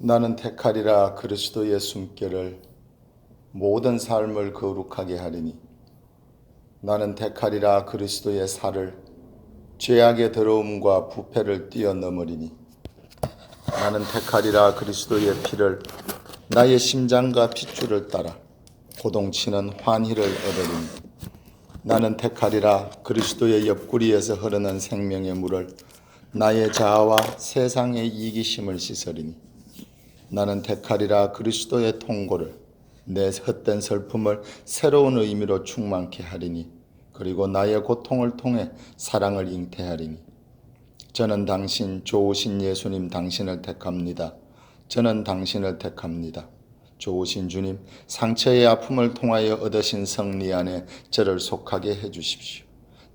나는 택하리라 그리스도의 숨결을 모든 삶을 거룩하게 하리니 나는 택하리라 그리스도의 살을 죄악의 더러움과 부패를 뛰어넘으리니 나는 택하리라 그리스도의 피를 나의 심장과 핏줄을 따라 고동치는 환희를 얻으리니 나는 택하리라 그리스도의 옆구리에서 흐르는 생명의 물을 나의 자아와 세상의 이기심을 씻으리니 나는 택하리라 그리스도의 통고를 내 헛된 슬픔을 새로운 의미로 충만케 하리니 그리고 나의 고통을 통해 사랑을 잉태하리니 저는 당신 좋으신 예수님 당신을 택합니다. 저는 당신을 택합니다. 좋으신 주님, 상처의 아픔을 통하여 얻으신 승리 안에 저를 속하게 해주십시오.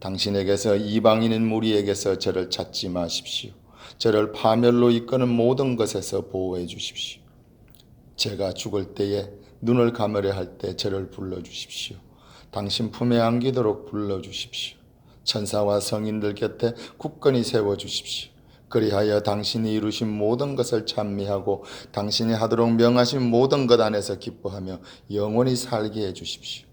당신에게서 이방인인 무리에게서 저를 찾지 마십시오. 저를 파멸로 이끄는 모든 것에서 보호해 주십시오. 제가 죽을 때에 눈을 감으려 할 때 저를 불러주십시오. 당신 품에 안기도록 불러주십시오. 천사와 성인들 곁에 굳건히 세워주십시오. 그리하여 당신이 이루신 모든 것을 찬미하고 당신이 하도록 명하신 모든 것 안에서 기뻐하며 영원히 살게 해주십시오.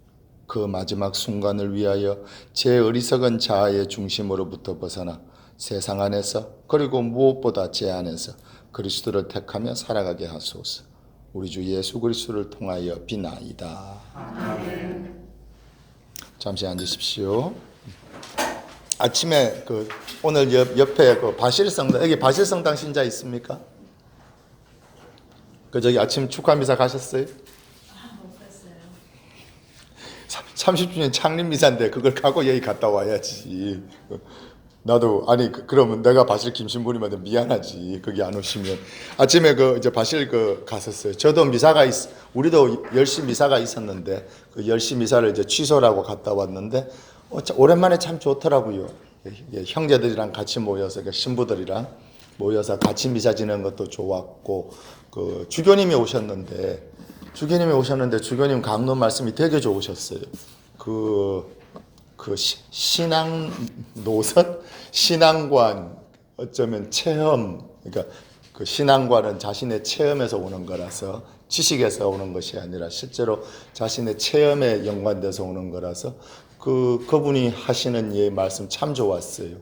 그 마지막 순간을 위하여 제 어리석은 자아의 중심으로부터 벗어나 세상 안에서 그리고 무엇보다 제 안에서 그리스도를 택하며 살아가게 하소서. 우리 주 예수 그리스도를 통하여 비나이다. 아멘. 잠시 앉으십시오. 아침에 오늘 옆에 바실성당, 여기 바실성당 신자 있습니까? 저기 아침 축하 미사 가셨어요? 못 갔어요. 30주년 창립 미사인데 그걸 가고 여기 갔다 와야지. 나도 그러면 내가 바실 김신부님한테 미안하지. 거기 안 오시면. 아침에 이제 바실 갔었어요. 저도 우리도 10시 미사가 있었는데 그 10시 미사를 이제 취소라고 갔다 왔는데 오랜만에 참 좋더라고요. 형제들이랑 같이 모여서 신부들이랑 모여서 같이 미사 지내는 것도 좋았고 주교님이 오셨는데 주교님 강론 말씀이 되게 좋으셨어요. 신앙 노선, 신앙관, 어쩌면 체험, 그러니까 그 신앙관은 자신의 체험에서 오는 거라서 지식에서 오는 것이 아니라 실제로 자신의 체험에 연관돼서 오는 거라서 그분이 하시는 예 말씀 참 좋았어요.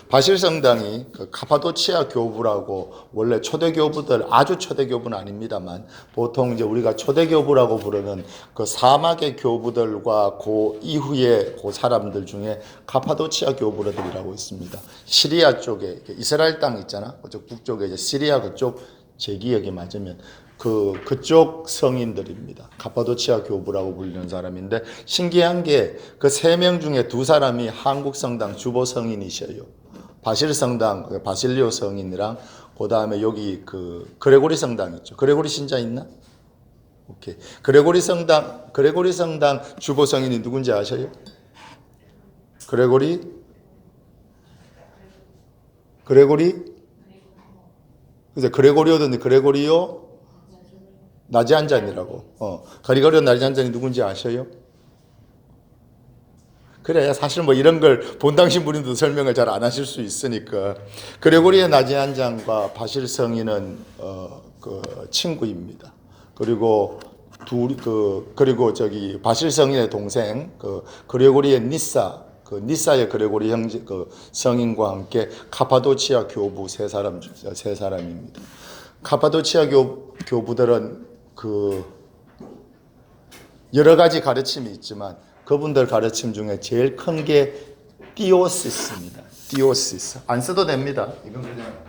바실성당이 카파도치아 교부라고 원래 초대교부들 아주 초대교부는 아닙니다만 보통 이제 우리가 초대교부라고 부르는 사막의 교부들과 그 이후에 그 사람들 중에 카파도치아 교부들이라고 있습니다. 시리아 쪽에 이스라엘 땅 있잖아. 그쪽 북쪽에 이제 시리아 그쪽 제 기억이 맞으면 그쪽 성인들입니다. 카파도치아 교부라고 불리는 사람인데 신기한 게 그 3명 중에 2사람이 한국 성당 주보 성인이셔요. 바실 성당 바실리오 성인이랑 그다음에 여기 그레고리 성당 있죠. 그레고리 신자 있나? 오케이. 그레고리 성당 주보 성인이 누군지 아셔요? 그래서 그레고리오던데 그레고리오 나지안잔이라고. 그레고리오 나지안잔이 누군지 아셔요? 그래, 사실 이런 걸 본당 신부님도 설명을 잘 안 하실 수 있으니까. 그레고리오 나지안잔과 바실 성인은 친구입니다. 그리고 그리고 저기 바실 성인의 동생 그레고리의 니사의 그레고리 형제 성인과 함께 카파도치아 교부 세 사람입니다. 카파도치아 교부들은 여러 가지 가르침이 있지만 그분들 가르침 중에 제일 큰 게 띠오시스입니다. 띠오시스. 안 써도 됩니다. 이건 그냥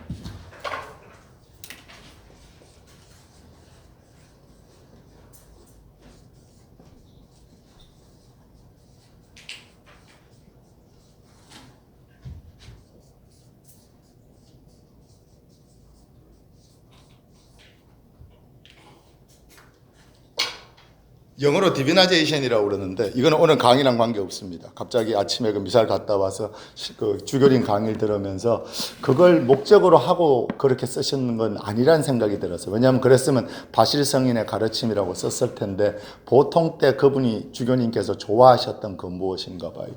영어로 디비나제이션이라고 그러는데 이거는 오늘 강의랑 관계 없습니다. 갑자기 아침에 미사를 갔다 와서 주교님 강의를 들으면서 그걸 목적으로 하고 그렇게 쓰시는 건 아니란 생각이 들었어요. 왜냐하면 그랬으면 바실 성인의 가르침이라고 썼을 텐데 보통 때 그분이 주교님께서 좋아하셨던 그 무엇인가 봐요.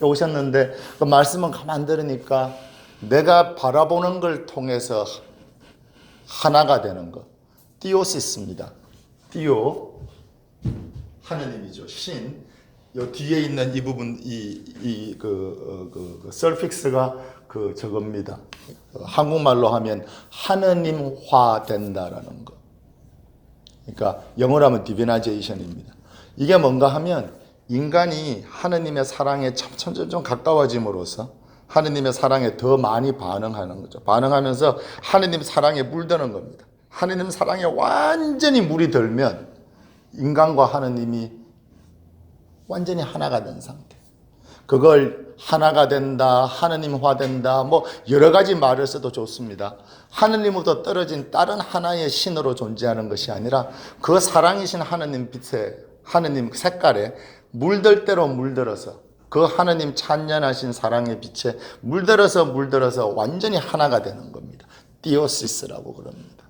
오셨는데 그 말씀은 가만 들으니까 내가 바라보는 걸 통해서 하나가 되는 것. 띠오시스입니다. 띠오 하느님이죠. 신. 요 뒤에 있는 이 부분 서픽스가 저겁니다. 한국말로 하면 하느님화 된다라는 거. 그러니까 영어로 하면 디비나이제이션입니다. 이게 뭔가 하면 인간이 하느님의 사랑에 점점 가까워짐으로써 하느님의 사랑에 더 많이 반응하는 거죠. 반응하면서 하느님 사랑에 물드는 겁니다. 하느님 사랑에 완전히 물이 들면 인간과 하느님이 완전히 하나가 된 상태. 그걸 하나가 된다, 하느님화 된다, 뭐 여러 가지 말을 써도 좋습니다. 하느님으로부터 떨어진 다른 하나의 신으로 존재하는 것이 아니라 그 사랑이신 하느님 빛에, 하느님 색깔에 물들 대로 물들어서 그 하느님 찬연하신 사랑의 빛에 물들어서 완전히 하나가 되는 겁니다. 띠오시스라고 그럽니다.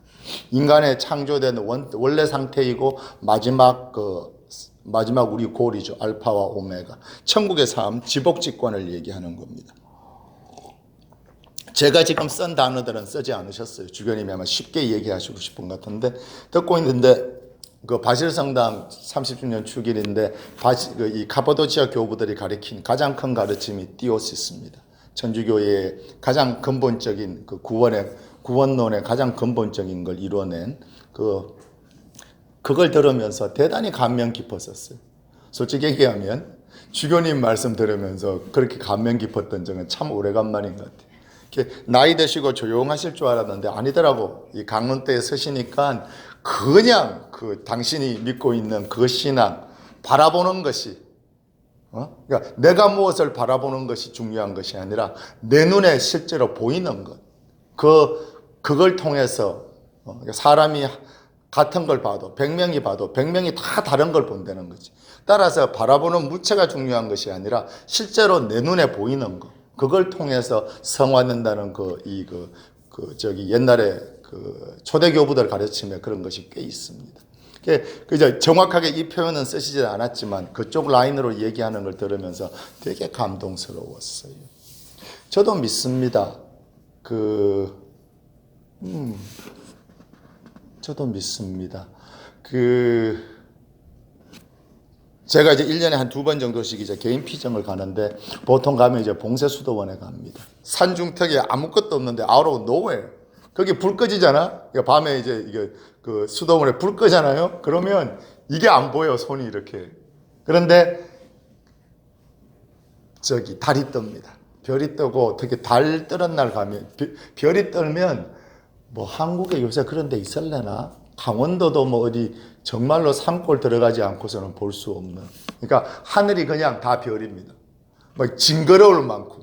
인간의 창조된 원래 상태이고 마지막 우리 골이죠. 알파와 오메가. 천국의 삶, 지복직관을 얘기하는 겁니다. 제가 지금 쓴 단어들은 쓰지 않으셨어요. 주변님이 아마 쉽게 얘기하시고 싶은 것 같은데 듣고 있는데 바실성당 30주년 축일인데 이 카파도치아 교부들이 가르친 가장 큰 가르침이 띠오시스입니다. 천주교의 가장 근본적인 구원론의 가장 근본적인 걸 이뤄낸 그걸 들으면서 대단히 감명 깊었었어요. 솔직히 얘기하면 주교님 말씀 들으면서 그렇게 감명 깊었던 적은 참 오래간만인 것 같아요. 나이 드시고 조용하실 줄 알았는데 아니더라고. 이 강론대에 서시니까 그냥 당신이 믿고 있는 그 신앙 바라보는 것이 그러니까 내가 무엇을 바라보는 것이 중요한 것이 아니라 내 눈에 실제로 보이는 것. 그걸 통해서 사람이 같은 걸 봐도 100명이 다 다른 걸 본다는 거지. 따라서 바라보는 무체가 중요한 것이 아니라 실제로 내 눈에 보이는 것. 그걸 통해서 성화된다는 옛날에 초대교부들 가르침에 그런 것이 꽤 있습니다. 이제 정확하게 이 표현은 쓰시지 않았지만 그쪽 라인으로 얘기하는 걸 들으면서 되게 감동스러웠어요. 저도 믿습니다. 저도 믿습니다. 제가 이제 1년에 한 2번 정도씩 이제 개인 피정을 가는데 보통 가면 이제 봉쇄수도원에 갑니다. 산중턱에 아무것도 없는데 out of nowhere. 거기 불 꺼지잖아? 밤에 이제 이게 수도원에 불 끄잖아요? 그러면 이게 안 보여, 손이 이렇게. 그런데 달이 뜹니다. 별이 뜨고 특히 달 뜨는 날 가면 별이 뜨면 뭐 한국에 요새 그런 데 있을래나? 강원도도 뭐 어디 정말로 산골 들어가지 않고서는 볼 수 없는. 그러니까 하늘이 그냥 다 별입니다. 막 징그러울 만큼.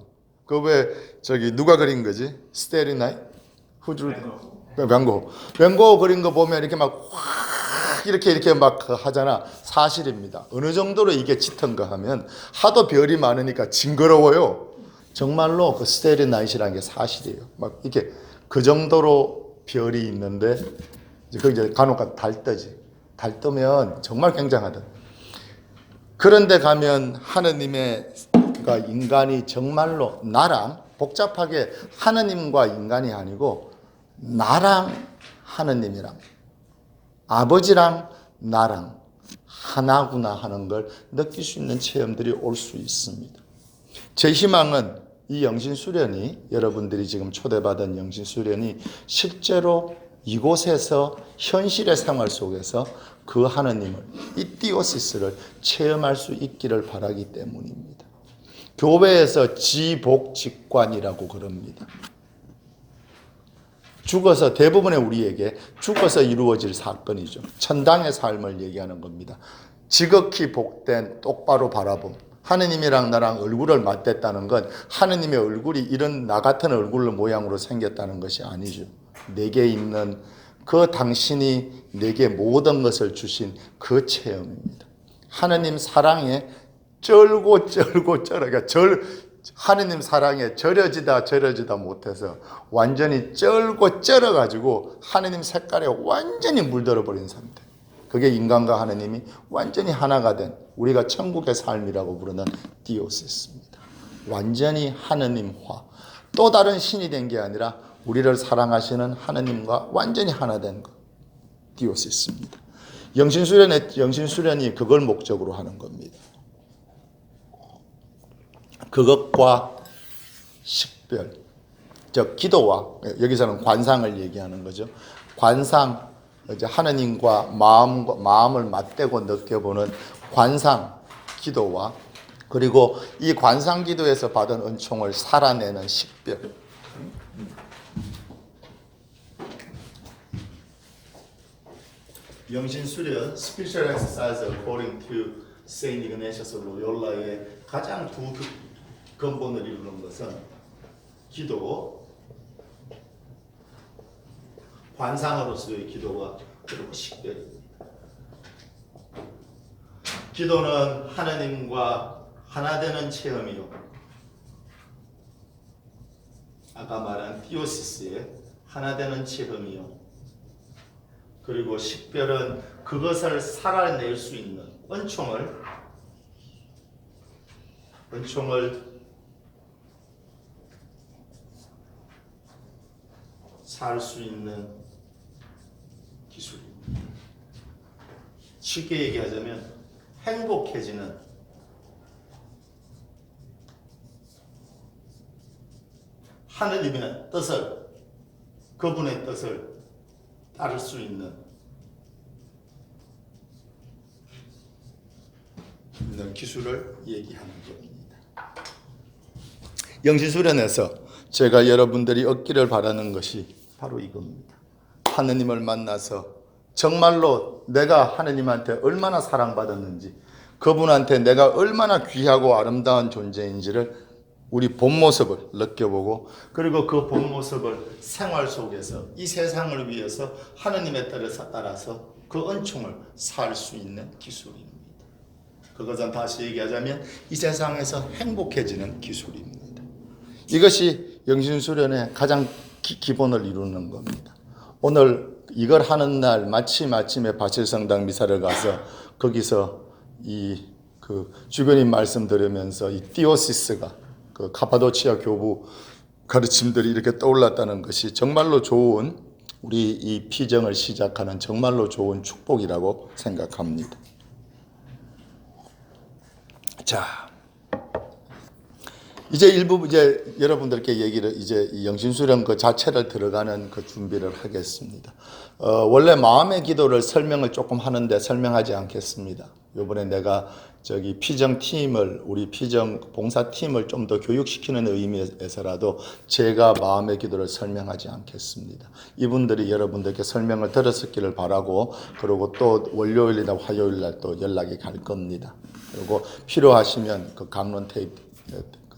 누가 그린 거지? 스테리 나이? 뱅고 그린 거 보면 이렇게 막 확 이렇게 막 하잖아. 사실입니다. 어느 정도로 이게 짙은가 하면 하도 별이 많으니까 징그러워요. 정말로 스테리 나이트라는 게 사실이에요. 막 이렇게 그 정도로 별이 있는데 이제 간혹 달 뜨지. 달 뜨면 정말 굉장하다. 그런데 가면 하느님의 인간이 정말로 나랑 복잡하게 하느님과 인간이 아니고 나랑 하느님이랑 아버지랑 나랑 하나구나 하는 걸 느낄 수 있는 체험들이 올 수 있습니다. 제 희망은 이 영신수련이 여러분들이 지금 초대받은 영신수련이 실제로 이곳에서 현실의 생활 속에서 그 하느님을 이 띠오시스를 체험할 수 있기를 바라기 때문입니다. 교회에서 지복직관이라고 그럽니다. 죽어서 대부분의 우리에게 죽어서 이루어질 사건이죠. 천당의 삶을 얘기하는 겁니다. 지극히 복된 똑바로 바라봄. 하느님이랑 나랑 얼굴을 맞댔다는 건 하느님의 얼굴이 이런 나 같은 얼굴 모양으로 생겼다는 것이 아니죠. 내게 있는 그 당신이 내게 모든 것을 주신 그 체험입니다. 하느님 사랑에 쩔고 그러니까 하느님 사랑에 절여지다 못해서 완전히 쩔고 쩔어가지고 하느님 색깔에 완전히 물들어 버린 상태. 그게 인간과 하느님이 완전히 하나가 된 우리가 천국의 삶이라고 부르는 띠오시스입니다. 완전히 하느님화. 또 다른 신이 된 게 아니라 우리를 사랑하시는 하느님과 완전히 하나 된 것. 디오시스입니다. 영신수련이 그걸 목적으로 하는 겁니다. 그것과 식별, 즉 기도와, 여기서는 관상을 얘기하는 거죠. 관상, 이제 하느님과 마음을 맞대고 느껴보는 관상 기도와, 그리고 이 관상 기도에서 받은 은총을 살아내는 식별. 영신수련 Spiritual Exercise according to Saint Ignatius of Loyola의 가장 두 근본을 이루는 것은 기도, 관상으로서의 기도와 그리고 식별입니다. 기도는 하나님과 하나 되는 체험이요, 아까 말한 디오시스의 하나 되는 체험이요, 그리고 식별은 그것을 살아낼 수 있는 은총을 살 수 있는 기술입니다. 쉽게 얘기하자면 행복해지는, 하느님의 뜻을, 그분의 뜻을 따를 수 있는 기술을 얘기하는 겁니다. 영신수련에서 제가 여러분들이 얻기를 바라는 것이 바로 이겁니다. 하느님을 만나서 정말로 내가 하느님한테 얼마나 사랑받았는지, 그분한테 내가 얼마나 귀하고 아름다운 존재인지를 우리 본 모습을 느껴보고, 그리고 그 본 모습을 생활 속에서 이 세상을 위해서 하느님에 따라서 그 은총을 살 수 있는 기술입니다. 그것은 다시 얘기하자면 이 세상에서 행복해지는 기술입니다. 이것이 영신수련의 가장 기본을 이루는 겁니다. 오늘 이걸 하는 날 아침에 바칠성당 미사를 가서 거기서 그 주변인 말씀 들으면서 이 디오시스가 그 카파도치아 교부 가르침들이 이렇게 떠올랐다는 것이 정말로 좋은, 우리 이 피정을 시작하는 정말로 좋은 축복이라고 생각합니다. 자, 이제 여러분들께 이제 이 영신수련 그 자체를 들어가는 그 준비를 하겠습니다. 원래 마음의 기도를 설명을 조금 하는데 설명하지 않겠습니다. 이번에 내가 피정 팀을, 우리 피정 봉사 팀을 좀 더 교육시키는 의미에서라도 제가 마음의 기도를 설명하지 않겠습니다. 이분들이 여러분들께 설명을 들었기를 바라고, 그리고 또 월요일이나 화요일날 또 연락이 갈 겁니다. 그리고 필요하시면 그 강론 테이프,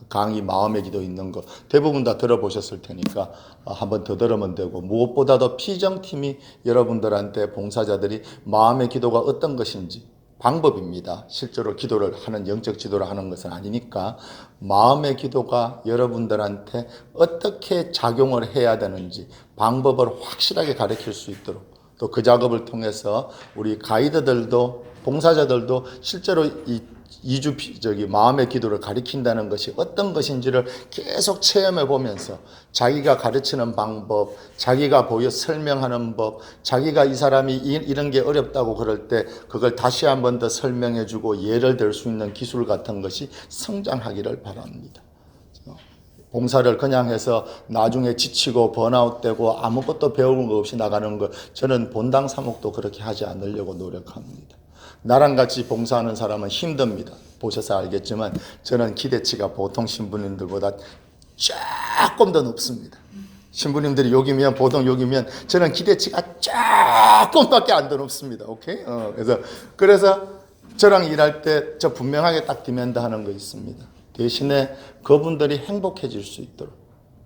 강의 마음의 기도 있는 거 대부분 다 들어보셨을 테니까 한번 더 들으면 되고, 무엇보다도 피정팀이 여러분들한테, 봉사자들이 마음의 기도가 어떤 것인지, 방법입니다. 실제로 기도를 하는, 영적 지도를 하는 것은 아니니까 마음의 기도가 여러분들한테 어떻게 작용을 해야 되는지 방법을 확실하게 가르칠 수 있도록, 또 그 작업을 통해서 우리 가이드들도 봉사자들도 실제로 이 마음의 기도를 가리킨다는 것이 어떤 것인지를 계속 체험해 보면서 자기가 가르치는 방법, 자기가 설명하는 법, 자기가 이 사람이 이런 게 어렵다고 그럴 때 그걸 다시 한 번 더 설명해 주고 예를 들 수 있는 기술 같은 것이 성장하기를 바랍니다. 봉사를 그냥 해서 나중에 지치고 번아웃되고 아무것도 배우는 거 없이 나가는 거, 저는 본당 사목도 그렇게 하지 않으려고 노력합니다. 나랑 같이 봉사하는 사람은 힘듭니다. 보셔서 알겠지만 저는 기대치가 보통 신부님들보다 조금 더 높습니다. 신부님들이 여기면, 보통 여기면 저는 기대치가 조금밖에 안 더 높습니다. 오케이? 그래서 저랑 일할 때 저 분명하게 딱 디맨드 하는 거 있습니다. 대신에 그분들이 행복해질 수 있도록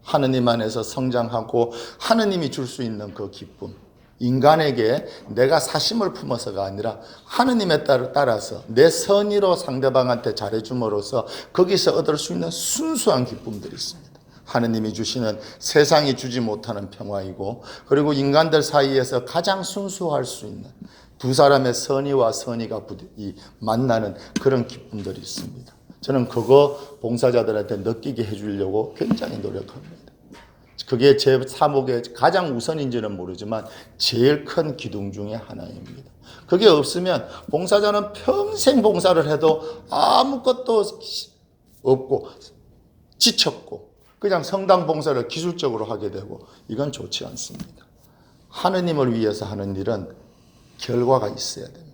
하느님 안에서 성장하고 하느님이 줄 수 있는 그 기쁨, 인간에게 내가 사심을 품어서가 아니라 하느님에 따라서 내 선의로 상대방한테 잘해줌으로써 거기서 얻을 수 있는 순수한 기쁨들이 있습니다. 하느님이 주시는 세상이 주지 못하는 평화이고, 그리고 인간들 사이에서 가장 순수할 수 있는 두 사람의 선의와 선의가 만나는 그런 기쁨들이 있습니다. 저는 그거 봉사자들한테 느끼게 해주려고 굉장히 노력합니다. 그게 제 사목의 가장 우선인지는 모르지만 제일 큰 기둥 중에 하나입니다. 그게 없으면 봉사자는 평생 봉사를 해도 아무것도 없고 지쳤고 그냥 성당 봉사를 기술적으로 하게 되고 이건 좋지 않습니다. 하느님을 위해서 하는 일은 결과가 있어야 됩니다.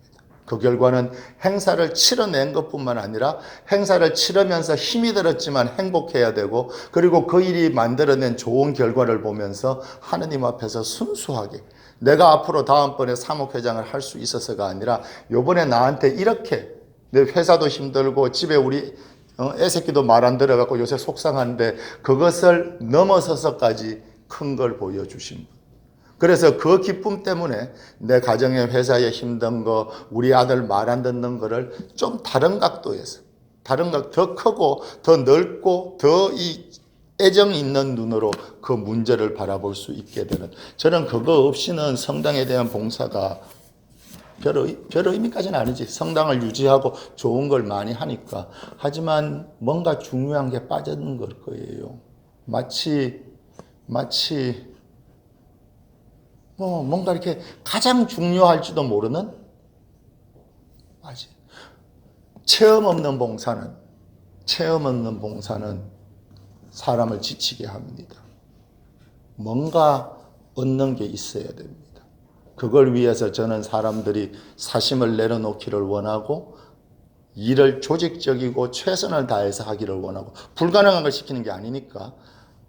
그 결과는 행사를 치러낸 것뿐만 아니라 행사를 치르면서 힘이 들었지만 행복해야 되고 그리고 그 일이 만들어낸 좋은 결과를 보면서 하느님 앞에서 순수하게 내가 앞으로 다음번에 사목회장을 할 수 있어서가 아니라 요번에 나한테 이렇게 내 회사도 힘들고 집에 우리 애새끼도 말 안 들어갖고 요새 속상한데 그것을 넘어서서까지 큰 걸 보여주신 분. 그래서 그 기쁨 때문에 내 가정에 회사에 힘든 거 우리 아들 말 안 듣는 거를 좀 다른 각도에서 다른 각 더 크고 더 넓고 더 이 애정 있는 눈으로 그 문제를 바라볼 수 있게 되는 저는 그거 없이는 성당에 대한 봉사가 별 의미까지는 아니지. 성당을 유지하고 좋은 걸 많이 하니까. 하지만 뭔가 중요한 게 빠졌는 걸 거예요. 마치 뭔가 이렇게 가장 중요할지도 모르는 체험 없는 봉사는 사람을 지치게 합니다. 뭔가 얻는 게 있어야 됩니다. 그걸 위해서 저는 사람들이 사심을 내려놓기를 원하고 일을 조직적이고 최선을 다해서 하기를 원하고 불가능한 걸 시키는 게 아니니까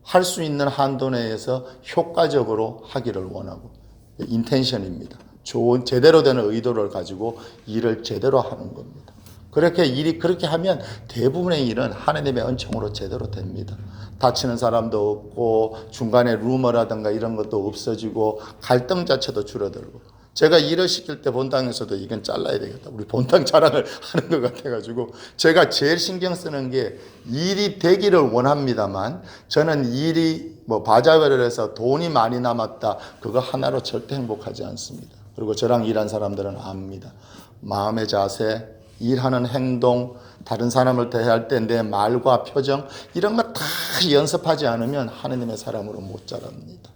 할 수 있는 한도 내에서 효과적으로 하기를 원하고 인텐션입니다. 좋은 제대로 되는 의도를 가지고 일을 제대로 하는 겁니다. 그렇게 하면 대부분의 일은 하나님의 은총으로 제대로 됩니다. 다치는 사람도 없고 중간에 루머라든가 이런 것도 없어지고 갈등 자체도 줄어들고 제가 일을 시킬 때 본당에서도 이건 잘라야 되겠다. 우리 본당 자랑을 하는 것 같아가지고 제가 제일 신경 쓰는 게 일이 되기를 원합니다만 저는 일이 바자회를 해서 돈이 많이 남았다. 그거 하나로 절대 행복하지 않습니다. 그리고 저랑 일한 사람들은 압니다. 마음의 자세, 일하는 행동, 다른 사람을 대할 때 내 말과 표정 이런 거 다 연습하지 않으면 하느님의 사람으로 못 자랍니다.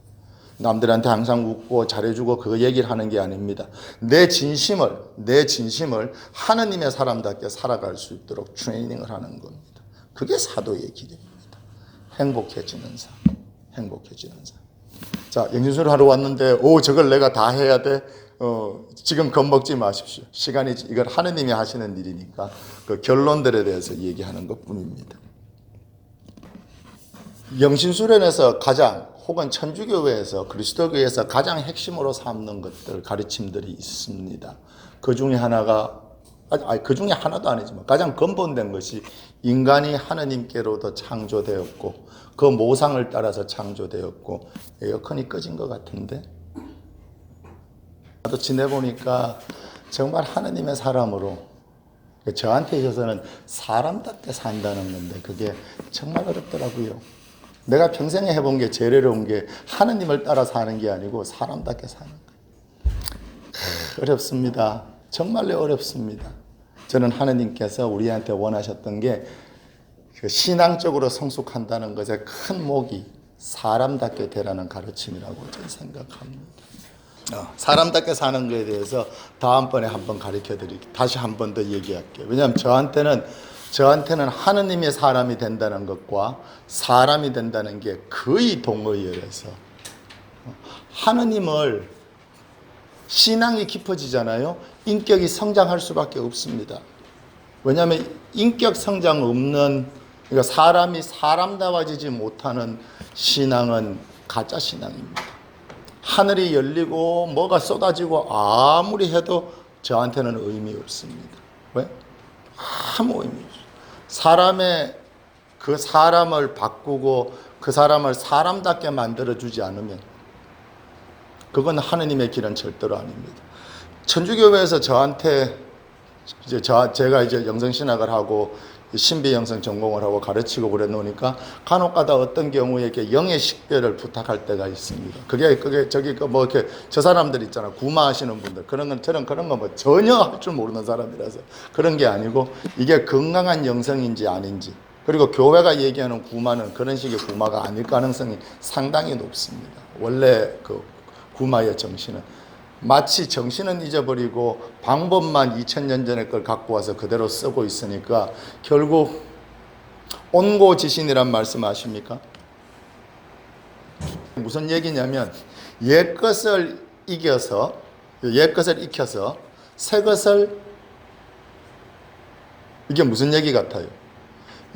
남들한테 항상 웃고 잘해주고 그 얘기를 하는 게 아닙니다. 내 진심을 하느님의 사람답게 살아갈 수 있도록 트레이닝을 하는 겁니다. 그게 사도의 길입니다. 행복해지는 삶. 자, 영신술 하러 왔는데 저걸 내가 다 해야 돼? 지금 겁먹지 마십시오. 시간이 이걸 하느님이 하시는 일이니까 그 결론들에 대해서 얘기하는 것뿐입니다. 영신수련에서 혹은 천주교회에서 그리스도교회에서 가장 핵심으로 삼는 것들 가르침들이 있습니다. 그 중에 하나가 그 중에 하나도 아니지만 가장 근본된 것이 인간이 하느님께로도 창조되었고 그 모상을 따라서 창조되었고 에어컨이 꺼진 것 같은데 나도 지내보니까 정말 하느님의 사람으로 저한테 있어서는 사람답게 산다는 건데 그게 정말 어렵더라고요. 내가 평생에 해본 게 제일 어려운 게 하느님을 따라 사는 게 아니고 사람답게 사는 거예요. 어렵습니다. 정말로 어렵습니다. 저는 하느님께서 우리한테 원하셨던 게 신앙적으로 성숙한다는 것의 큰 목이 사람답게 되라는 가르침이라고 저는 생각합니다. 사람답게 사는 것에 대해서 다음번에 한번 가르쳐드릴게요. 다시 한 번 더 얘기할게요. 왜냐하면 저한테는 하느님의 사람이 된다는 것과 사람이 된다는 게 거의 동의어라서 하느님을 신앙이 깊어지잖아요. 인격이 성장할 수밖에 없습니다. 왜냐하면 인격 성장 없는 그러니까 사람이 사람다워지지 못하는 신앙은 가짜 신앙입니다. 하늘이 열리고 뭐가 쏟아지고 아무리 해도 저한테는 의미 없습니다. 왜? 아무 의미 없어요. 그 사람을 바꾸고 그 사람을 사람답게 만들어주지 않으면 그건 하느님의 길은 절대로 아닙니다. 천주교회에서 저한테 제가 이제 영성신학을 하고 신비 영성 전공을 하고 가르치고 그래 놓으니까 간혹가다 어떤 경우에 이렇게 영의 식별을 부탁할 때가 있습니다. 그게 저기 뭐 이렇게 저 사람들 있잖아 구마하시는 분들 저는 그런 거 뭐 전혀 할 줄 모르는 사람이라서 그런 게 아니고 이게 건강한 영성인지 아닌지 그리고 교회가 얘기하는 구마는 그런 식의 구마가 아닐 가능성이 상당히 높습니다. 원래 그 구마의 정신은 마치 정신은 잊어버리고 방법만 2000년 전의 걸 갖고 와서 그대로 쓰고 있으니까 결국 온고지신이란 말씀 아십니까? 무슨 얘기냐면 옛 것을 익혀서 새 것을, 이게 무슨 얘기 같아요?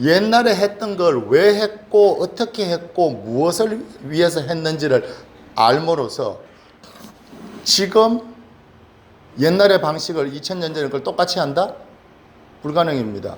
옛날에 했던 걸 왜 했고 어떻게 했고 무엇을 위해서 했는지를 알므로써 지금 옛날의 방식을 2000년 전의 걸 똑같이 한다? 불가능입니다.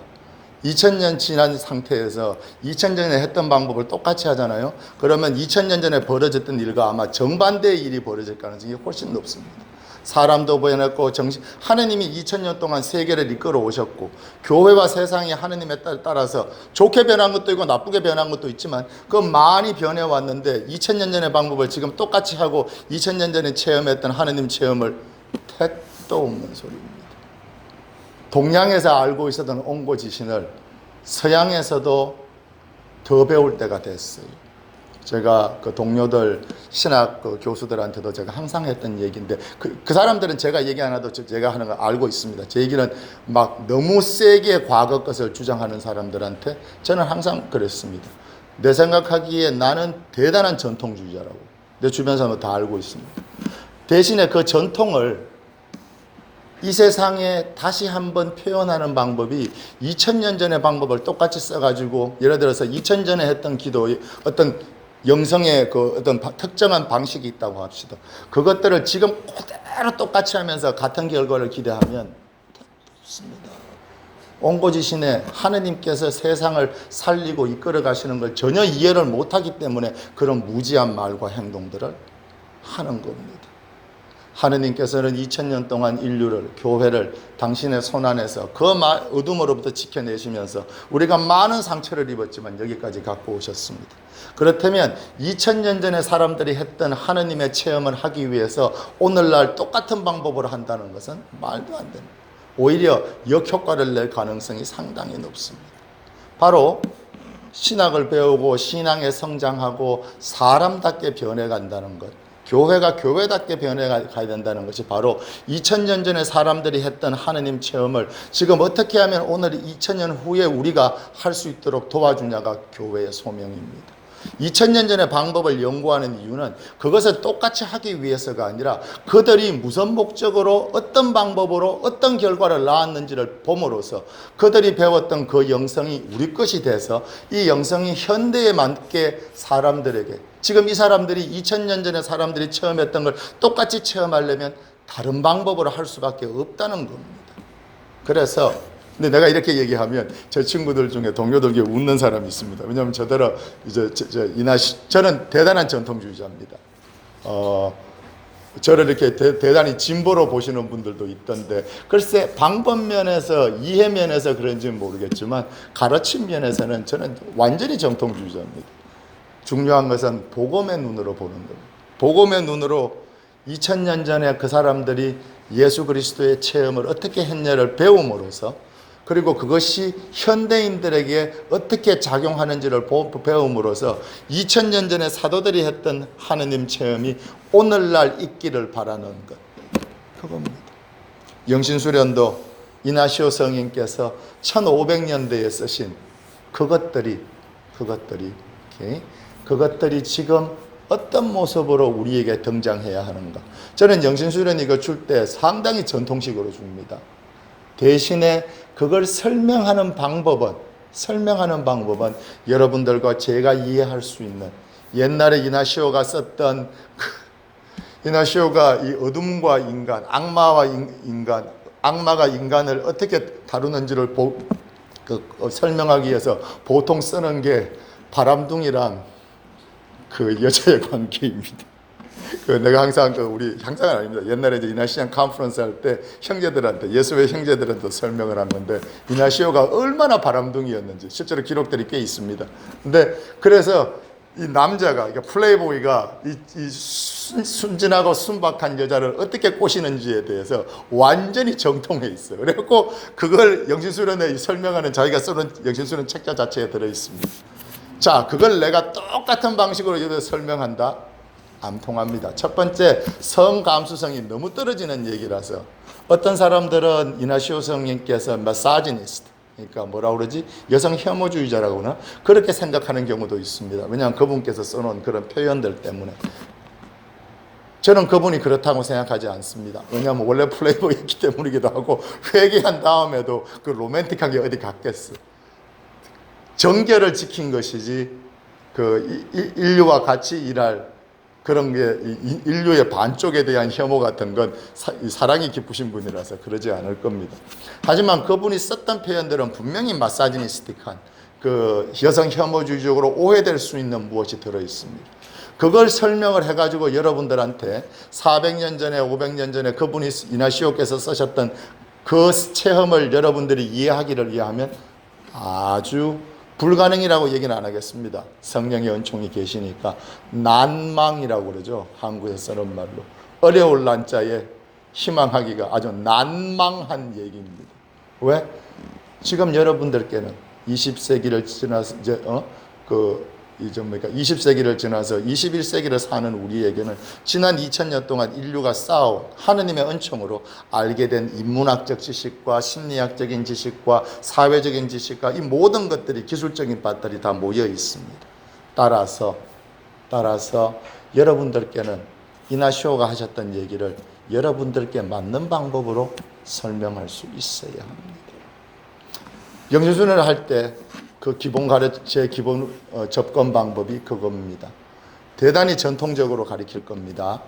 2000년 지난 상태에서 2000년 전에 했던 방법을 똑같이 하잖아요. 그러면 2000년 전에 벌어졌던 일과 아마 정반대의 일이 벌어질 가능성이 훨씬 높습니다. 사람도 변했고 하느님이 2000년 동안 세계를 이끌어 오셨고 교회와 세상이 하느님에 따라서 좋게 변한 것도 있고 나쁘게 변한 것도 있지만 그 많이 변해왔는데 2000년 전의 방법을 지금 똑같이 하고 2000년 전에 체험했던 하느님 체험을 택도 없는 소리입니다. 동양에서 알고 있었던 온고지신을 서양에서도 더 배울 때가 됐어요. 제가 그 동료들 신학 그 교수들한테도 제가 항상 했던 얘기인데 그 사람들은 제가 얘기 안 해도 제가 하는 걸 알고 있습니다. 제 얘기는 막 너무 세게 과거 것을 주장하는 사람들한테 저는 항상 그랬습니다. 내 생각하기에 나는 대단한 전통주의자라고. 내 주변 사람은 다 알고 있습니다. 대신에 그 전통을 이 세상에 다시 한번 표현하는 방법이 2000년 전의 방법을 똑같이 써가지고 예를 들어서 2000년 전에 했던 기도의 어떤 영성의 그 어떤 특정한 방식이 있다고 합시다. 그것들을 지금 그대로 똑같이 하면서 같은 결과를 기대하면 없습니다. 온고지신에 하느님께서 세상을 살리고 이끌어 가시는 걸 전혀 이해를 못하기 때문에 그런 무지한 말과 행동들을 하는 겁니다. 하느님께서는 2000년 동안 인류를, 교회를 당신의 손안에서 그 어둠으로부터 지켜내시면서 우리가 많은 상처를 입었지만 여기까지 갖고 오셨습니다. 그렇다면 2000년 전에 사람들이 했던 하느님의 체험을 하기 위해서 오늘날 똑같은 방법으로 한다는 것은 말도 안 됩니다. 오히려 역효과를 낼 가능성이 상당히 높습니다. 바로 신학을 배우고 신앙에 성장하고 사람답게 변해간다는 것, 교회가 교회답게 변해가야 된다는 것이 바로 2000년 전에 사람들이 했던 하느님 체험을 지금 어떻게 하면 오늘 2000년 후에 우리가 할 수 있도록 도와주냐가 교회의 소명입니다. 2000년 전의 방법을 연구하는 이유는 그것을 똑같이 하기 위해서가 아니라 그들이 무슨 목적으로 어떤 방법으로 어떤 결과를 낳았는지를 봄으로써 그들이 배웠던 그 영성이 우리 것이 돼서 이 영성이 현대에 맞게 사람들에게 지금 이 사람들이 2000년 전에 사람들이 체험했던 걸 똑같이 체험하려면 다른 방법으로 할 수밖에 없다는 겁니다. 그래서 근데 내가 이렇게 얘기하면 제 친구들 중에 동료들 중에 웃는 사람이 있습니다. 왜냐하면 저대로 이제 저는 대단한 전통주의자입니다. 저를 이렇게 대단히 진보로 보시는 분들도 있던데 글쎄 방법 면에서 이해 면에서 그런지는 모르겠지만 가르침 면에서는 저는 완전히 전통주의자입니다. 중요한 것은 복음의 눈으로 보는 겁니다. 복음의 눈으로 2000년 전에 그 사람들이 예수 그리스도의 체험을 어떻게 했냐를 배움으로써 그리고 그것이 현대인들에게 어떻게 작용하는지를 배움으로써 2000년 전에 사도들이 했던 하느님 체험이 오늘날 있기를 바라는 것. 그겁니다. 영신수련도 이나시오 성인께서 1500년대에 쓰신 그것들이 지금 어떤 모습으로 우리에게 등장해야 하는가. 저는 영신수련 이거 줄 때 상당히 전통식으로 줍니다. 대신에 그걸 설명하는 방법은 여러분들과 제가 이해할 수 있는 옛날에 이나시오가 썼던 이나시오가 이 어둠과 인간, 악마가 인간을 어떻게 다루는지를 설명하기 위해서 보통 쓰는 게 바람둥이랑 그 여자의 관계입니다. 내가 항상 항상은 아닙니다. 옛날에 이제 이나시안 컨퍼런스 할 때 형제들한테 예수의 형제들한테 설명을 하는데 이나시오가 얼마나 바람둥이였는지 실제로 기록들이 꽤 있습니다. 근데 그래서 이 남자가, 그러니까 플레이보이가 이 순진하고 순박한 여자를 어떻게 꼬시는지에 대해서 완전히 정통해 있어. 그래갖고 그걸 영신수련회 설명하는 자기가 쓰는 영신수련 책자 자체에 들어 있습니다. 자, 그걸 내가 똑같은 방식으로 여기서 설명한다? 안 통합니다. 첫 번째, 성감수성이 너무 떨어지는 얘기라서 어떤 사람들은 이나시오 성님께서 마사지니스트, 그러니까 뭐라 그러지? 여성 혐오주의자라고나 그렇게 생각하는 경우도 있습니다. 왜냐하면 그분께서 써놓은 그런 표현들 때문에. 저는 그분이 그렇다고 생각하지 않습니다. 왜냐하면 원래 플레이보이였기 때문이기도 하고 회개한 다음에도 그 로맨틱한 게 어디 갔겠어. 정결을 지킨 것이지 그 인류와 같이 일할 그런 게 인류의 반쪽에 대한 혐오 같은 건 사랑이 깊으신 분이라서 그러지 않을 겁니다. 하지만 그분이 썼던 표현들은 분명히 마사지니스틱한 그 여성 혐오주의적으로 오해될 수 있는 무엇이 들어 있습니다. 그걸 설명을 해가지고 여러분들한테 400년 전에 500년 전에 그분이 이나시오께서 쓰셨던 그 체험을 여러분들이 이해하기를 위하면 아주 불가능이라고 얘기는 안 하겠습니다. 성령의 은총이 계시니까 난망이라고 그러죠. 한국에서 쓰는 말로. 어려울 난자에 희망하기가 아주 난망한 얘기입니다. 왜? 지금 여러분들께는 20세기를 지나서 이제 20세기를 지나서 21세기를 사는 우리에게는 지난 2000년 동안 인류가 쌓아온 하느님의 은총으로 알게 된 인문학적 지식과 심리학적인 지식과 사회적인 지식과 이 모든 것들이 기술적인 바들이 다 모여 있습니다. 따라서 여러분들께는 이나시오가 하셨던 얘기를 여러분들께 맞는 방법으로 설명할 수 있어야 합니다. 영신순회를 할 때 그 제 기본 접근 방법이 그겁니다. 대단히 전통적으로 가르칠 겁니다.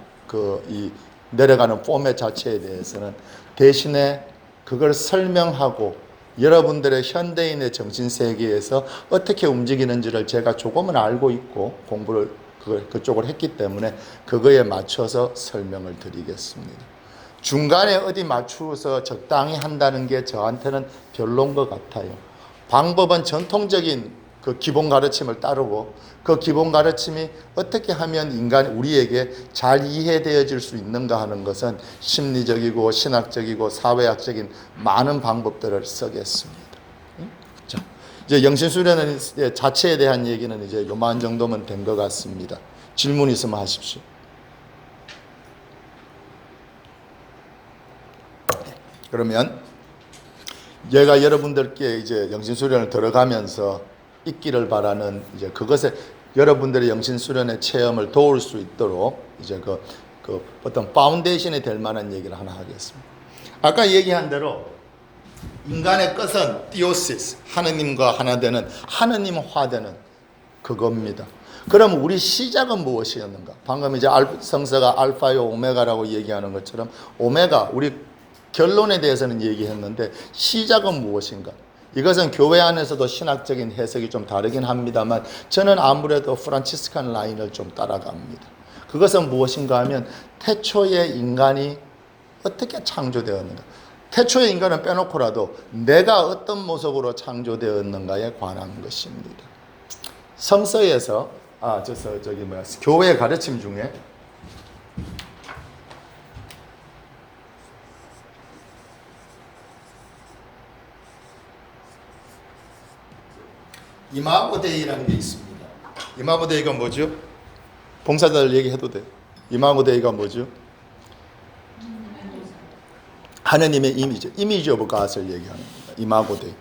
이 내려가는 포맷 자체에 대해서는 대신에 그걸 설명하고 여러분들의 현대인의 정신 세계에서 어떻게 움직이는지를 제가 조금은 알고 있고 공부를 그쪽을 했기 때문에 그거에 맞춰서 설명을 드리겠습니다. 중간에 어디 맞추어서 적당히 한다는 게 저한테는 별로인 것 같아요. 방법은 전통적인 그 기본 가르침을 따르고 그 기본 가르침이 어떻게 하면 우리에게 잘 이해되어질 수 있는가 하는 것은 심리적이고 신학적이고 사회학적인 많은 방법들을 쓰겠습니다. 자, 이제 영신수련 자체에 대한 얘기는 이제 요만 정도면 된 것 같습니다. 질문 있으면 하십시오. 그러면 제가 여러분들께 이제 영신수련을 들어가면서 있기를 바라는 이제 그것에 여러분들의 영신수련의 체험을 도울 수 있도록 이제 그 어떤 파운데이션이 될 만한 얘기를 하나 하겠습니다. 아까 얘기한 대로 인간의 끝은 디오시스, 하느님과 하나 되는 하느님화되는 그겁니다. 그럼 우리 시작은 무엇이었는가? 방금 이제 성서가 알파요 오메가라고 얘기하는 것처럼 오메가 우리 결론에 대해서는 얘기했는데 시작은 무엇인가? 이것은 교회 안에서도 신학적인 해석이 좀 다르긴 합니다만 저는 아무래도 프란치스칸 라인을 좀 따라갑니다. 그것은 무엇인가 하면 태초에 인간이 어떻게 창조되었는가? 태초의 인간은 빼놓고라도 내가 어떤 모습으로 창조되었는가에 관한 것입니다. 성서에서 교회의 가르침 중에 이마고데이라는 게 있습니다. 이마고데이가 뭐죠? 봉사자들 얘기해도 돼. 이마고데이가 뭐죠? 하느님의 이미지 오브 갓을 얘기하는 겁니다. 이마고데이.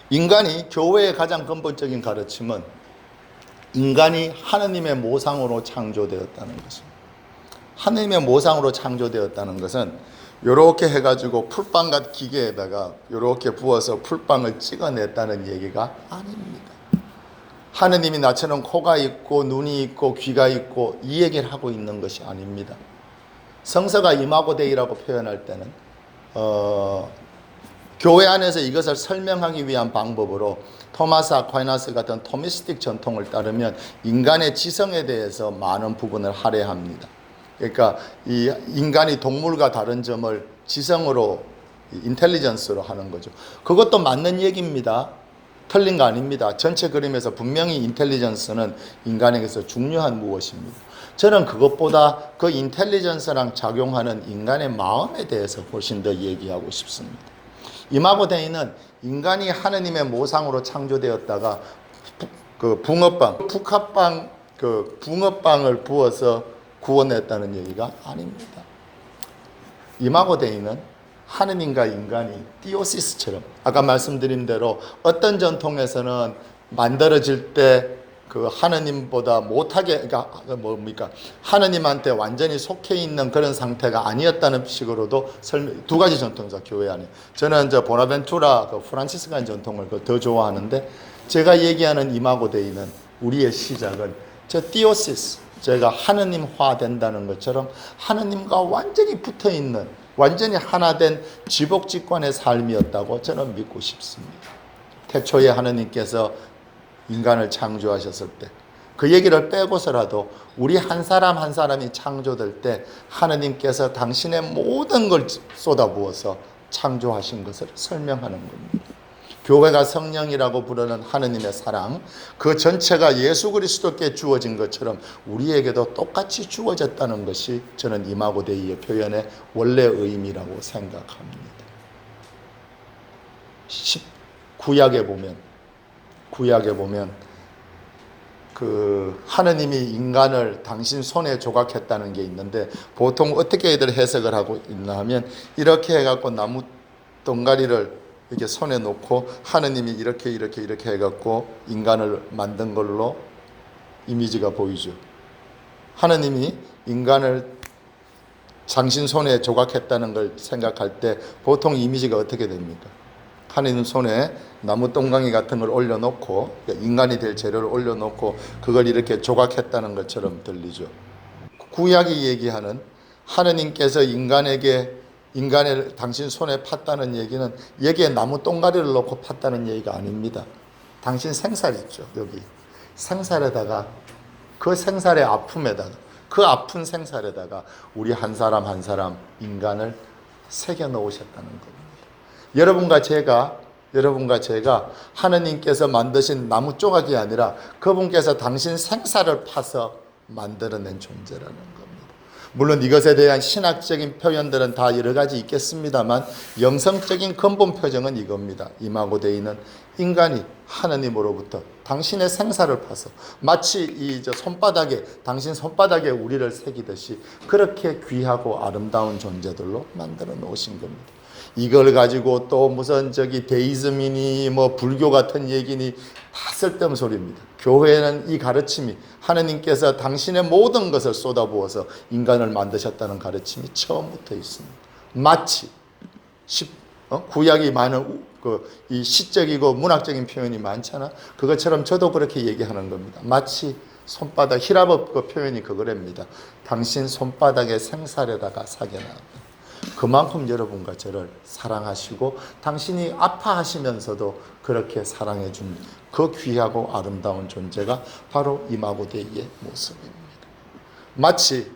인간이 교회의 가장 근본적인 가르침은 인간이 하느님의 모상으로 창조되었다는 것입니다. 하느님의 모상으로 창조되었다는 것은 이렇게 해가지고 풀빵 기계에다가 이렇게 부어서 풀빵을 찍어냈다는 얘기가 아닙니다. 하느님이 나처럼 코가 있고 눈이 있고 귀가 있고 이 얘기를 하고 있는 것이 아닙니다. 성서가 이마고데이라고 표현할 때는 교회 안에서 이것을 설명하기 위한 방법으로 토마스 아퀴나스 같은 토미스틱 전통을 따르면 인간의 지성에 대해서 많은 부분을 할애합니다. 그러니까 이 인간이 동물과 다른 점을 지성으로 인텔리전스로 하는 거죠. 그것도 맞는 얘기입니다. 틀린 거 아닙니다. 전체 그림에서 분명히 인텔리전스는 인간에게서 중요한 무엇입니다. 저는 그것보다 그 인텔리전스랑 작용하는 인간의 마음에 대해서 훨씬 더 얘기하고 싶습니다. 이마고 데이는 인간이 하느님의 모상으로 창조되었다가 그 붕어빵, 북한빵, 그 붕어빵을 부어서 구원했다는 얘기가 아닙니다. 이마고 데이는 하느님과 인간이 띠오시스처럼 아까 말씀드린 대로 어떤 전통에서는 만들어질 때 그 하느님보다 못하게, 그러니까 뭡니까? 하느님한테 완전히 속해 있는 그런 상태가 아니었다는 식으로도 두 가지 전통자 교회 안에. 저는 보나벤투라 그 프란치스칸 전통을 더 좋아하는데, 제가 얘기하는 이마고 데이는 우리의 시작은 저 띠오시스, 제가 하느님화 된다는 것처럼 하느님과 완전히 붙어 있는, 완전히 하나 된 지복직관의 삶이었다고 저는 믿고 싶습니다. 태초에 하느님께서 인간을 창조하셨을 때 그 얘기를 빼고서라도 우리 한 사람 한 사람이 창조될 때 하느님께서 당신의 모든 걸 쏟아부어서 창조하신 것을 설명하는 겁니다. 교회가 성령이라고 부르는 하느님의 사랑, 그 전체가 예수 그리스도께 주어진 것처럼 우리에게도 똑같이 주어졌다는 것이 저는 이마고 데이의 표현의 원래 의미라고 생각합니다. 구약에 보면 그 하느님이 인간을 당신 손에 조각했다는 게 있는데, 보통 어떻게 애들 해석을 하고 있나 하면 이렇게 해갖고 나무 덩가리를 이렇게 손에 놓고 하느님이 이렇게 해갖고 인간을 만든 걸로 이미지가 보이죠. 하느님이 인간을 당신 손에 조각했다는 걸 생각할 때 보통 이미지가 어떻게 됩니까? 하느님 손에 나무 똥강이 같은 걸 올려놓고, 인간이 될 재료를 올려놓고 그걸 이렇게 조각했다는 것처럼 들리죠. 구약이 얘기하는 하느님께서 인간을 당신 손에 팠다는 얘기는 여기에 나무 똥가리를 놓고 팠다는 얘기가 아닙니다. 당신 생살 있죠. 여기 생살에다가, 그 생살의 아픔에다가, 그 아픈 생살에다가 우리 한 사람 한 사람 인간을 새겨 놓으셨다는 겁니다. 여러분과 제가 하느님께서 만드신 나무 조각이 아니라 그분께서 당신 생사를 파서 만들어낸 존재라는 겁니다. 물론 이것에 대한 신학적인 표현들은 다 여러 가지 있겠습니다만 영성적인 근본 표정은 이겁니다. 이마고 데이는 인간이 하느님으로부터 당신의 생사를 파서 마치 당신 손바닥에 우리를 새기듯이 그렇게 귀하고 아름다운 존재들로 만들어 놓으신 겁니다. 이걸 가지고 또 무슨 데이즘이니 불교 같은 얘기니 다 쓸데없는 소리입니다. 교회는 이 가르침이 하느님께서 당신의 모든 것을 쏟아부어서 인간을 만드셨다는 가르침이 처음부터 있습니다. 마치 구약이 많은 이 시적이고 문학적인 표현이 많잖아. 그것처럼 저도 그렇게 얘기하는 겁니다. 마치 손바닥, 히라법 그 표현이 그거랍니다. 당신 손바닥의 생살에다가 사겨나. 그만큼 여러분과 저를 사랑하시고 당신이 아파하시면서도 그렇게 사랑해 준 그 귀하고 아름다운 존재가 바로 이마고 데이의 모습입니다. 마치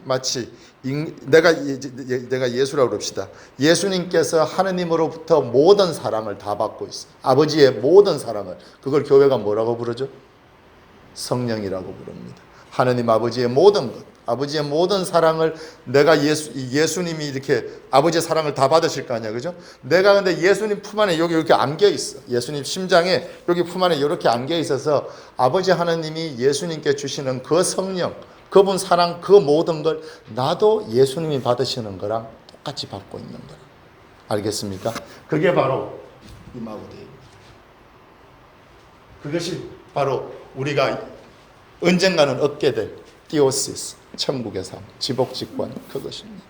내가 예수라고 그럽시다. 예수님께서 하느님으로부터 모든 사랑을 다 받고 있어요. 아버지의 모든 사랑을. 그걸 교회가 뭐라고 부르죠? 성령이라고 부릅니다. 하느님 아버지의 모든 것, 아버지의 모든 사랑을 내가 예수님이 이렇게 아버지의 사랑을 다 받으실 거 아니야, 그죠? 내가 근데 예수님 품 안에 여기 이렇게 안겨 있어. 예수님 심장에 여기 품 안에 이렇게 안겨 있어서 아버지 하느님이 예수님께 주시는 그 성령, 그분 사랑, 그 모든 걸 나도 예수님이 받으시는 거랑 똑같이 받고 있는 거라. 알겠습니까? 그게 바로 이마고데이입니다. 그것이 바로 우리가 언젠가는 얻게 될 띠오시스, 천국의 삶, 지복직관, 그것입니다.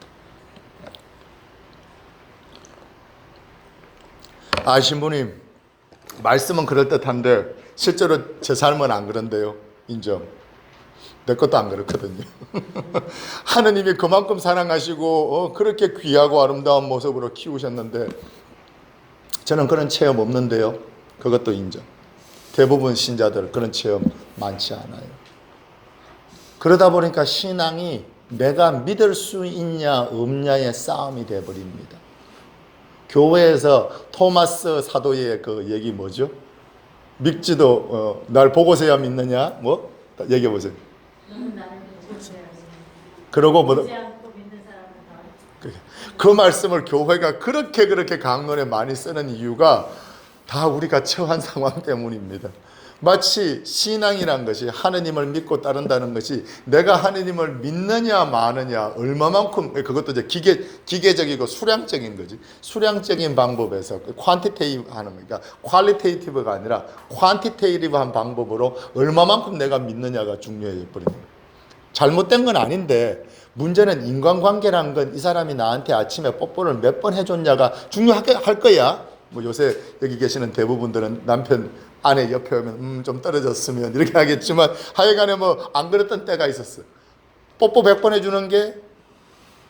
신부님, 말씀은 그럴듯한데 실제로 제 삶은 안 그런데요. 인정. 내 것도 안 그렇거든요. 하느님이 그만큼 사랑하시고 그렇게 귀하고 아름다운 모습으로 키우셨는데 저는 그런 체험 없는데요. 그것도 인정. 대부분 신자들 그런 체험 많지 않아요. 그러다 보니까 신앙이 내가 믿을 수 있냐 없냐의 싸움이 되어버립니다. 교회에서 토마스 사도의 그 얘기 뭐죠? 믿지도 날 보고서야 믿느냐? 뭐? 얘기해 보세요. 너는 나를 믿어야지. 그러고 뭐 믿지 않고 믿는 사람은 다. 그 말씀을 교회가 그렇게 강론에 많이 쓰는 이유가 다 우리가 처한 상황 때문입니다. 마치 신앙이란 것이 하느님을 믿고 따른다는 것이 내가 하느님을 믿느냐 마느냐 얼마만큼, 그것도 이제 기계적이고 수량적인 거지. 수량적인 방법에서 퀀티테이브 하는 거니까 퀄리테이티브가 아니라 퀀티테이티브한 방법으로 얼마만큼 내가 믿느냐가 중요해져 버리는 거예요. 잘못된 건 아닌데 문제는 인간관계란 건 이 사람이 나한테 아침에 뽀뽀를 몇 번 해줬냐가 중요할 거야. 뭐 요새 여기 계시는 대부분들은 남편 아내 옆에 오면 좀 떨어졌으면 이렇게 하겠지만 하여간에 뭐 안 그랬던 때가 있었어. 뽀뽀 100번 해주는 게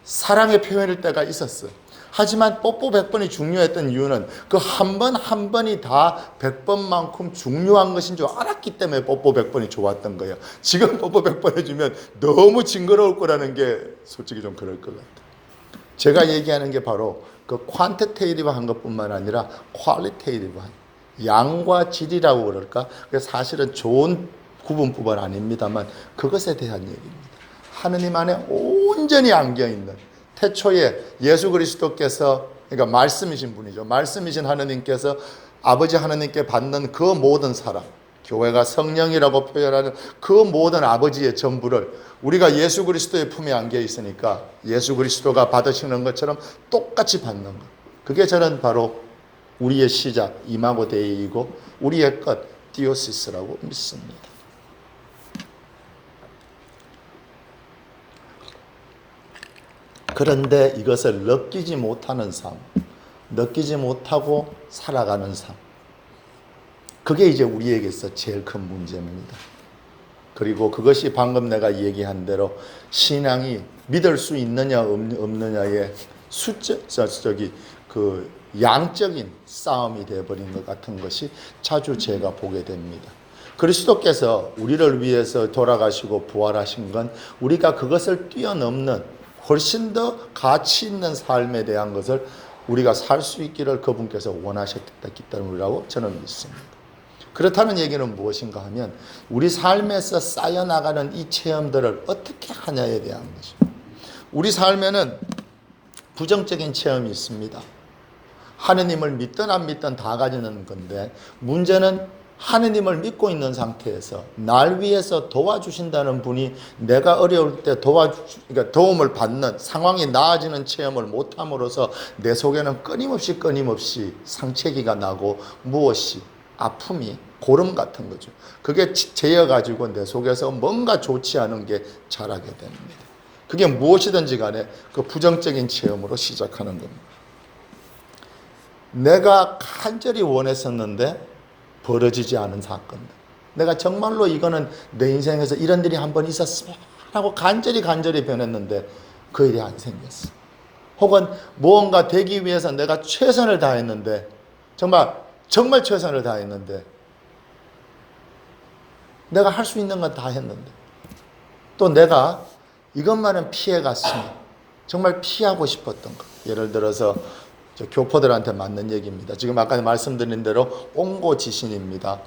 사랑의 표현일 때가 있었어. 하지만 뽀뽀 100번이 중요했던 이유는 그 한 번 한 번이 다 100번만큼 중요한 것인 줄 알았기 때문에 뽀뽀 100번이 좋았던 거예요. 지금 뽀뽀 100번 해주면 너무 징그러울 거라는 게 솔직히 좀 그럴 것 같아요. 제가 얘기하는 게 바로 그 퀀티테이티브한 것뿐만 아니라 퀄리테이티브한 양과 질이라고 그럴까? 그래서 사실은 좋은 구분법은 아닙니다만 그것에 대한 얘기입니다. 하느님 안에 온전히 안겨있는 태초에 예수 그리스도께서, 그러니까 말씀이신 분이죠. 말씀이신 하느님께서 아버지 하느님께 받는 그 모든 사랑, 교회가 성령이라고 표현하는 그 모든 아버지의 전부를 우리가 예수 그리스도의 품에 안겨 있으니까 예수 그리스도가 받으시는 것처럼 똑같이 받는 것. 그게 저는 바로 우리의 시작 이마고 데이이고 우리의 끝 디오시스라고 믿습니다. 그런데 이것을 느끼지 못하는 삶, 느끼지 못하고 살아가는 삶, 그게 이제 우리에게서 제일 큰 문제입니다. 그리고 그것이 방금 내가 얘기한 대로 신앙이 믿을 수 있느냐 없느냐의 그 양적인 싸움이 되어버린 것 같은 것이 자주 제가 보게 됩니다. 그리스도께서 우리를 위해서 돌아가시고 부활하신 건 우리가 그것을 뛰어넘는 훨씬 더 가치 있는 삶에 대한 것을 우리가 살 수 있기를 그분께서 원하셨기 때문이라고 저는 믿습니다. 그렇다는 얘기는 무엇인가 하면 우리 삶에서 쌓여나가는 이 체험들을 어떻게 하냐에 대한 것입니다. 우리 삶에는 부정적인 체험이 있습니다. 하느님을 믿든 안 믿든 다 가지는 건데 문제는 하느님을 믿고 있는 상태에서 날 위해서 도와주신다는 분이 내가 어려울 때 그러니까 도움을 받는 상황이 나아지는 체험을 못함으로써 내 속에는 끊임없이 상처기가 나고 무엇이 아픔이 고름 같은 거죠. 그게 재여가지고 내 속에서 뭔가 좋지 않은 게 자라게 됩니다. 그게 무엇이든지 간에 그 부정적인 체험으로 시작하는 겁니다. 내가 간절히 원했었는데 벌어지지 않은 사건들. 내가 정말로 이거는 내 인생에서 이런 일이 한 번 있었으면 하고 간절히 변했는데 그 일이 안 생겼어. 혹은 무언가 되기 위해서 내가 최선을 다했는데 정말 최선을 다했는데 내가 할 수 있는 건 다 했는데 또 내가 이것만은 피해갔으면 정말 피하고 싶었던 것. 예를 들어서 교포들한테 맞는 얘기입니다. 지금 아까 말씀드린 대로 옹고지신입니다.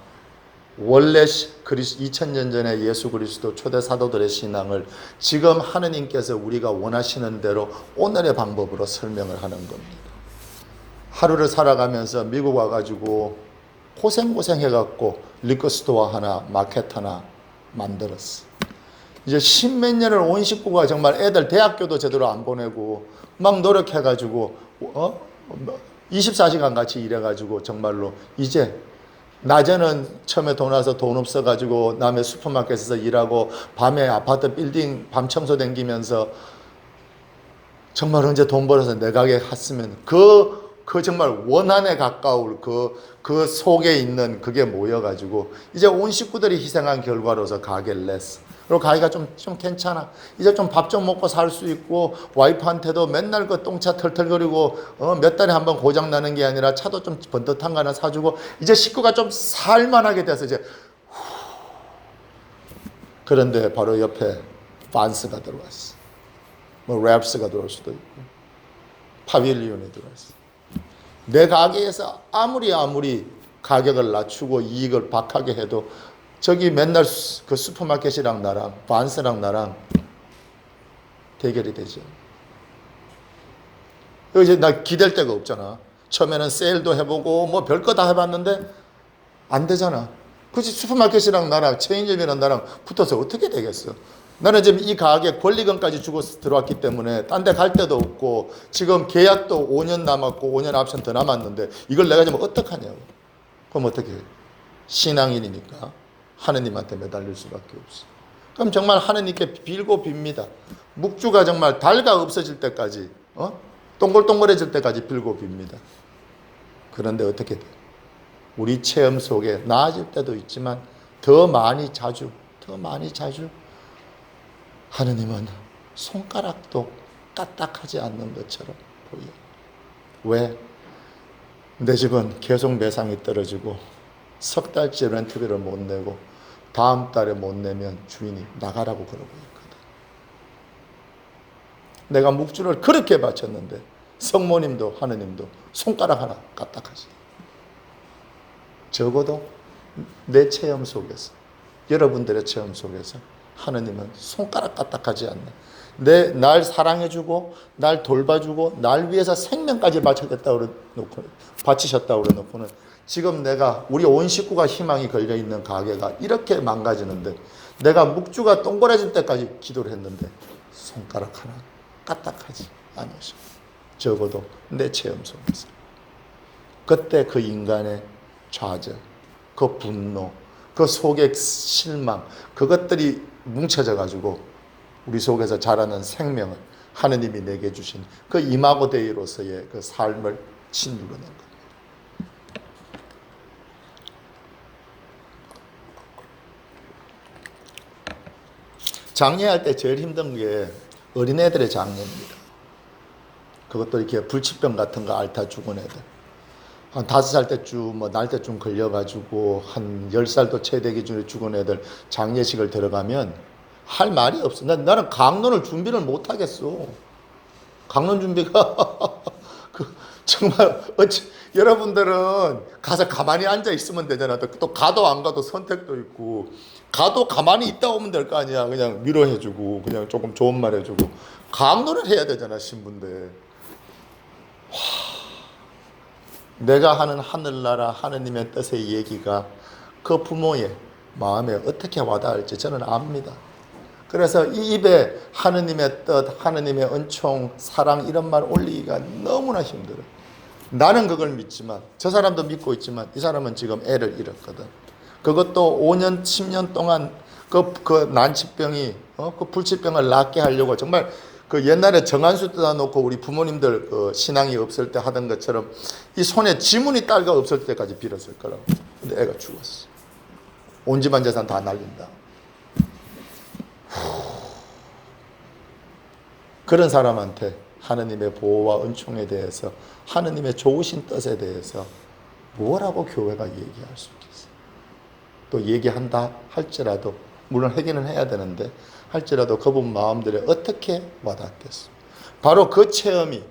원래 2000년 전에 예수 그리스도 초대 사도들의 신앙을 지금 하느님께서 우리가 원하시는 대로 오늘의 방법으로 설명을 하는 겁니다. 하루를 살아가면서 미국 와가지고 고생해갖고 리커스토어 하나, 마켓 하나 만들었어. 이제 십몇 년을 온 식구가 정말 애들 대학교도 제대로 안 보내고 막 노력해가지고 24시간 같이 일해가지고 정말로 이제 낮에는 처음에 돈 와서 돈 없어가지고 남의 슈퍼마켓에서 일하고 밤에 아파트 빌딩 밤 청소 댕기면서 정말 언제 돈 벌어서 내 가게 갔으면 그 정말 원한에 가까울 그 속에 있는 그게 모여가지고 이제 온 식구들이 희생한 결과로서 가게를 냈어. 그리고 가게가 좀 괜찮아. 이제 좀 밥 좀 먹고 살 수 있고 와이프한테도 맨날 그 똥차 털털거리고 몇 달에 한 번 고장 나는 게 아니라 차도 좀 번듯한 거 하나 사주고 이제 식구가 좀 살만하게 돼서 이제 그런데 바로 옆에 반스가 들어왔어. 뭐 랩스가 들어올 수도 있고 파빌리온이 들어왔어. 내 가게에서 아무리 가격을 낮추고 이익을 박하게 해도 저기 맨날 그 슈퍼마켓이랑 나랑 반스랑 나랑 대결이 되죠. 이제 나 기댈 데가 없잖아. 처음에는 세일도 해보고 뭐 별거 다 해봤는데 안 되잖아. 그렇지. 슈퍼마켓이랑 나랑 체인점이랑 나랑 붙어서 어떻게 되겠어. 나는 지금 이 가게 권리금까지 주고 들어왔기 때문에 딴 데 갈 데도 없고 지금 계약도 5년 남았고 5년 옵션 더 남았는데 이걸 내가 지금 어떡하냐고. 그럼 어떻게 해? 신앙인이니까 하느님한테 매달릴 수밖에 없어. 그럼 정말 하느님께 빌고 빕니다. 묵주가 정말 달가 없어질 때까지 동글동글해질 때까지 빌고 빕니다. 그런데 어떻게 돼? 우리 체험 속에 나아질 때도 있지만 더 많이 자주 하느님은 손가락도 까딱하지 않는 것처럼 보여. 왜? 내 집은 계속 매상이 떨어지고 석 달째 렌트비를 못 내고 다음 달에 못 내면 주인이 나가라고 그러고 있거든. 내가 묵주를 그렇게 바쳤는데 성모님도 하느님도 손가락 하나 까딱하지. 적어도 내 체험 속에서, 여러분들의 체험 속에서 하느님은 손가락 까딱하지 않는, 날 사랑해주고 날 돌봐주고 날 위해서 생명까지 바치셨다고 그래놓고는 지금 내가 우리 온 식구가 희망이 걸려있는 가게가 이렇게 망가지는데 내가 묵주가 동그라질 때까지 기도를 했는데 손가락 하나 까딱하지 않으셔. 적어도 내 체험 속에서. 그때 그 인간의 좌절, 그 분노, 그 속의 실망, 그것들이 뭉쳐져 가지고 우리 속에서 자라는 생명을 하느님이 내게 주신 그 이마고 데이로서의 그 삶을 짓누르는 겁니다. 장례할 때 제일 힘든 게 어린애들의 장례입니다. 그것도 이렇게 불치병 같은 거 앓다 죽은 애들. 한 5살 때쯤, 날 때쯤 걸려가지고, 한 10살도 채 되기 전에 죽은 애들 장례식을 들어가면 할 말이 없어. 나는 강론을 준비를 못 하겠어. 강론 준비가, 정말, 여러분들은 가서 가만히 앉아 있으면 되잖아. 또 가도 안 가도 선택도 있고, 가도 가만히 있다 오면 될 거 아니야. 그냥 위로해주고, 그냥 조금 좋은 말 해주고. 강론을 해야 되잖아, 신부인데. 내가 하는 하늘나라 하느님의 뜻의 얘기가 그 부모의 마음에 어떻게 와닿을지 저는 압니다. 그래서 이 입에 하느님의 뜻, 하느님의 은총, 사랑 이런 말 올리기가 너무나 힘들어요. 나는 그걸 믿지만 저 사람도 믿고 있지만 이 사람은 지금 애를 잃었거든. 그것도 5년, 10년 동안 그 난치병이 그 불치병을 낫게 하려고 정말 그 옛날에 정한수 뜯어 놓고 우리 부모님들 그 신앙이 없을 때 하던 것처럼 이 손에 지문이 딸가 없을 때까지 빌었을 거라고. 근데 애가 죽었어. 온 집안 재산 다 날린다. 그런 사람한테 하느님의 보호와 은총에 대해서 하느님의 좋으신 뜻에 대해서 뭐라고 교회가 얘기할 수 있겠어. 또 얘기한다 할지라도 물론 하기는 해야 되는데 할지라도 그분 마음들에 어떻게 와닿겠어. 바로 그 체험이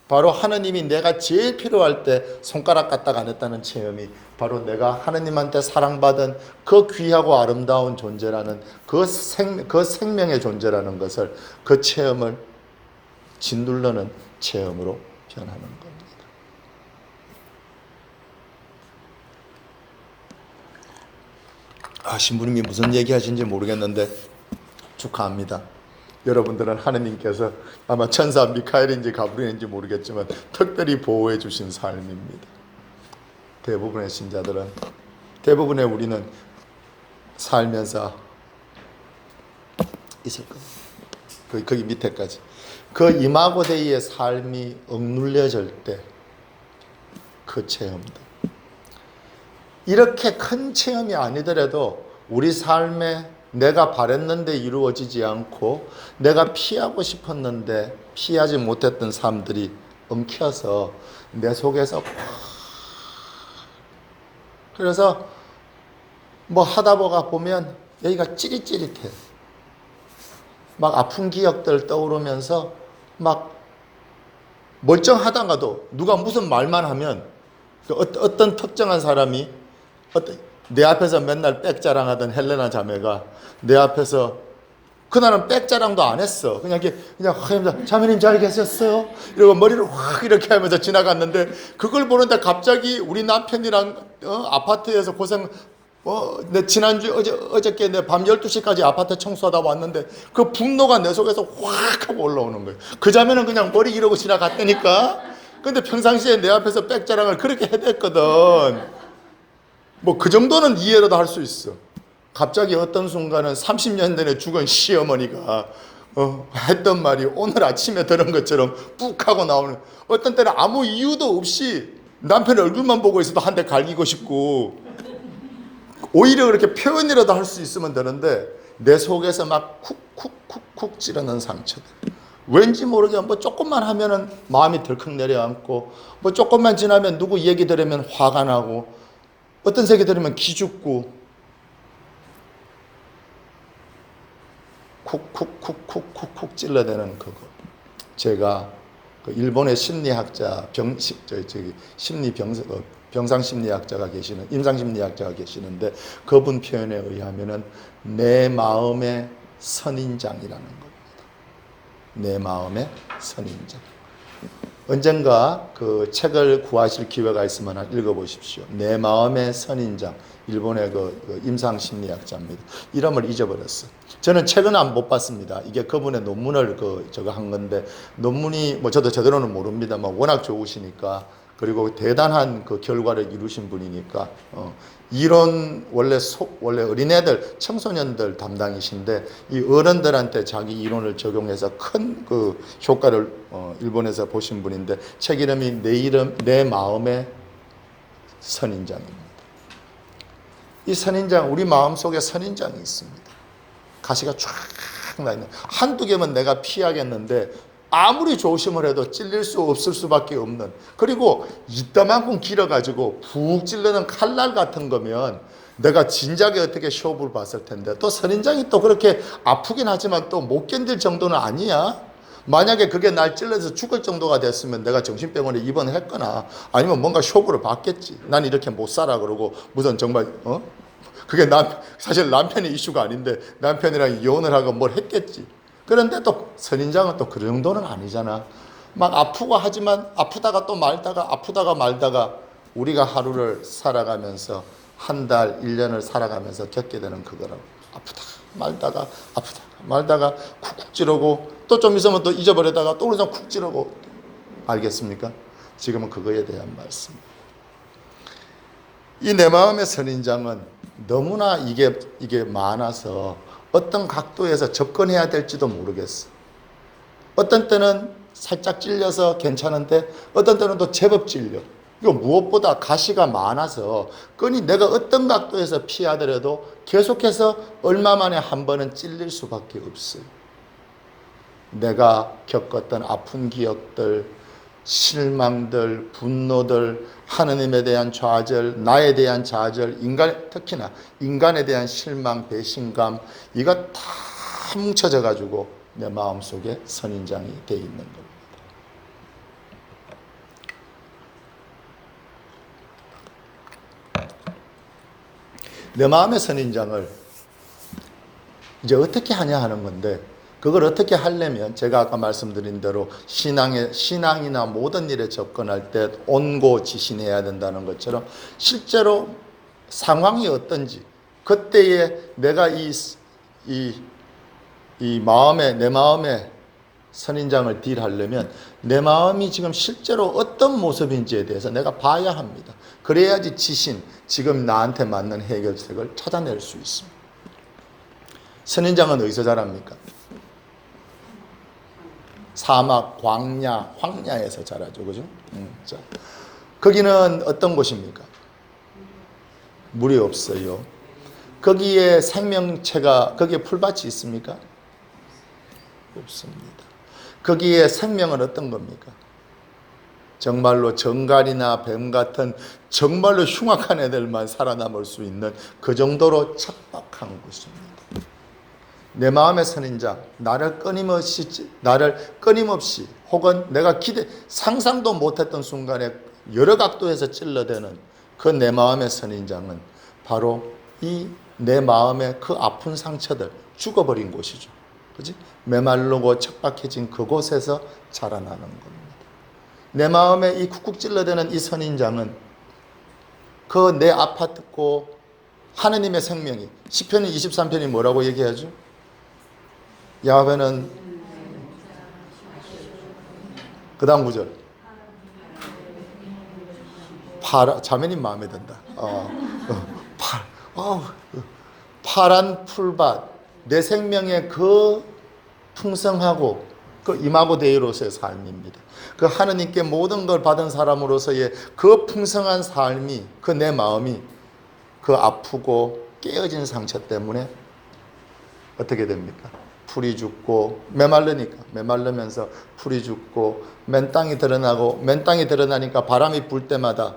바로 하느님이 내가 제일 필요할 때 손가락 까딱 안 했다는 체험이 바로 내가 하느님한테 사랑받은 그 귀하고 아름다운 존재라는 그 생명의 존재라는 것을 그 체험을 짓누르는 체험으로 변하는 겁니다. 신부님이 무슨 얘기 하신지 모르겠는데 축하합니다. 여러분들은 하느님께서 아마 천사 미카엘인지 가브리엘인지 모르겠지만 특별히 보호해 주신 삶입니다. 대부분의 신자들은, 대부분의 우리는 살면서 있을 겁니다. 거기 밑에까지. 그 이마고 데이의 삶이 억눌려질 때 그 체험도 이렇게 큰 체험이 아니더라도 우리 삶에 내가 바랬는데 이루어지지 않고 내가 피하고 싶었는데 피하지 못했던 삶들이 엉켜서 내 속에서 그래서 뭐 하다 보면 여기가 찌릿찌릿해. 막 아픈 기억들 떠오르면서 막 멀쩡하다가도 누가 무슨 말만 하면 어떤 특정한 사람이 내 앞에서 맨날 백 자랑하던 헬레나 자매가 내 앞에서 그날은 백 자랑도 안 했어. 그냥 하면서 자매님 잘 계셨어요? 이러고 머리를 확 이렇게 하면서 지나갔는데 그걸 보는데 갑자기 우리 남편이랑 아파트에서 고생 내 지난주 어저께 내 밤 12시까지 아파트 청소하다 왔는데 그 분노가 내 속에서 확 하고 올라오는 거예요. 그 자매는 그냥 머리 이러고 지나갔다니까. 근데 평상시에 내 앞에서 백 자랑을 그렇게 해댔거든. 뭐 그 정도는 이해라도 할 수 있어. 갑자기 어떤 순간은 30년 전에 죽은 시어머니가 했던 말이 오늘 아침에 들은 것처럼 뚝 하고 나오는, 어떤 때는 아무 이유도 없이 남편의 얼굴만 보고 있어도 한 대 갈기고 싶고, 오히려 그렇게 표현이라도 할 수 있으면 되는데 내 속에서 막 쿡쿡쿡쿡 찌르는 상처들, 왠지 모르게 뭐 조금만 하면은 마음이 덜컥 내려앉고, 뭐 조금만 지나면 누구 얘기 들으면 화가 나고, 어떤 얘기 들으면 기죽고, 쿡쿡쿡쿡쿡쿡 찔러대는 그거. 제가 그 일본의 심리학자 병상심리학자가 계시는, 임상심리학자가 계시는데 그분 표현에 의하면은 내 마음의 선인장이라는 겁니다. 내 마음의 선인장. 언젠가 그 책을 구하실 기회가 있으면 읽어보십시오. 내 마음의 선인장. 일본의 그 임상심리학자입니다. 이름을 잊어버렸어. 저는 책은 못 봤습니다. 이게 그분의 논문을 저거 한 건데, 논문이 뭐 저도 제대로는 모릅니다만 워낙 좋으시니까, 그리고 대단한 그 결과를 이루신 분이니까, 이런 원래 어린애들, 청소년들 담당이신데 이 어른들한테 자기 이론을 적용해서 큰 그 효과를 일본에서 보신 분인데, 책 이름이 내 마음의 선인장입니다. 이 선인장, 우리 마음속에 선인장이 있습니다. 가시가 쫙 나 있는, 한두 개면 내가 피하겠는데 아무리 조심을 해도 찔릴 수 없을 수밖에 없는, 그리고 이따만큼 길어가지고 푹 찔르는 칼날 같은 거면 내가 진작에 어떻게 쇼부를 봤을 텐데, 또 선인장이 또 그렇게 아프긴 하지만 또 못 견딜 정도는 아니야. 만약에 그게 날 찔러서 죽을 정도가 됐으면 내가 정신병원에 입원했거나 아니면 뭔가 쇼부를 봤겠지. 난 이렇게 못 살아 그러고 무슨 정말 그게 사실 남편의 이슈가 아닌데 남편이랑 이혼을 하고 뭘 했겠지. 그런데 또 선인장은 또 그 정도는 아니잖아. 막 아프고 하지만 아프다가 또 말다가 아프다가 말다가 우리가 하루를 살아가면서 한 달, 1년을 살아가면서 겪게 되는 그거라고. 아프다가 말다가 아프다가 말다가 쿡쿡 찌르고 또 좀 있으면 또 잊어버리다가 또 그래서 쿡 찌르고. 알겠습니까? 지금은 그거에 대한 말씀. 이 내 마음의 선인장은 너무나 이게 많아서 어떤 각도에서 접근해야 될지도 모르겠어. 어떤 때는 살짝 찔려서 괜찮은데 어떤 때는 또 제법 찔려. 이거 무엇보다 가시가 많아서 끈이 내가 어떤 각도에서 피하더라도 계속해서 얼마 만에 한 번은 찔릴 수밖에 없어요. 내가 겪었던 아픈 기억들, 실망들, 분노들, 하느님에 대한 좌절, 나에 대한 좌절, 특히나 인간에 대한 실망, 배신감, 이거 다 뭉쳐져 가지고 내 마음속에 선인장이 돼 있는 겁니다. 내 마음의 선인장을 이제 어떻게 하냐 하는 건데, 그걸 어떻게 하려면 제가 아까 말씀드린 대로 신앙이나 모든 일에 접근할 때 온고지신해야 된다는 것처럼 실제로 상황이 어떤지, 그때에 내가 내 마음의 선인장을 딜하려면 내 마음이 지금 실제로 어떤 모습인지에 대해서 내가 봐야 합니다. 그래야지 지금 나한테 맞는 해결책을 찾아낼 수 있습니다. 선인장은 어디서 자랍니까? 사막, 광야, 황야에서 자라죠. 그죠? 자, 거기는 어떤 곳입니까? 물이 없어요. 거기에 거기에 풀밭이 있습니까? 없습니다. 거기에 생명은 어떤 겁니까? 정말로 정갈이나 뱀 같은 정말로 흉악한 애들만 살아남을 수 있는 그 정도로 척박한 곳입니다. 내 마음의 선인장, 나를 끊임없이 혹은 내가 상상도 못했던 순간에 여러 각도에서 찔러대는 그 내 마음의 선인장은 바로 이 내 마음의 그 아픈 상처들, 죽어버린 곳이죠. 그지? 메말르고 척박해진 그곳에서 자라나는 겁니다. 내 마음에 이 쿡쿡 찔러대는 이 선인장은 그 내 아팠고 하느님의 생명이, 시편 23편이 뭐라고 얘기하죠? 야훼는 그 다음 구절, 자매님 마음에 든다. 파란 풀밭, 내 생명의 그 풍성하고 그 이마고 데이로서의 삶입니다. 그 하느님께 모든 걸 받은 사람으로서의 그 풍성한 삶이, 그 내 마음이 그 아프고 깨어진 상처 때문에 어떻게 됩니까? 풀이 죽고, 메말르면서 풀이 죽고, 맨 땅이 드러나니까 바람이 불 때마다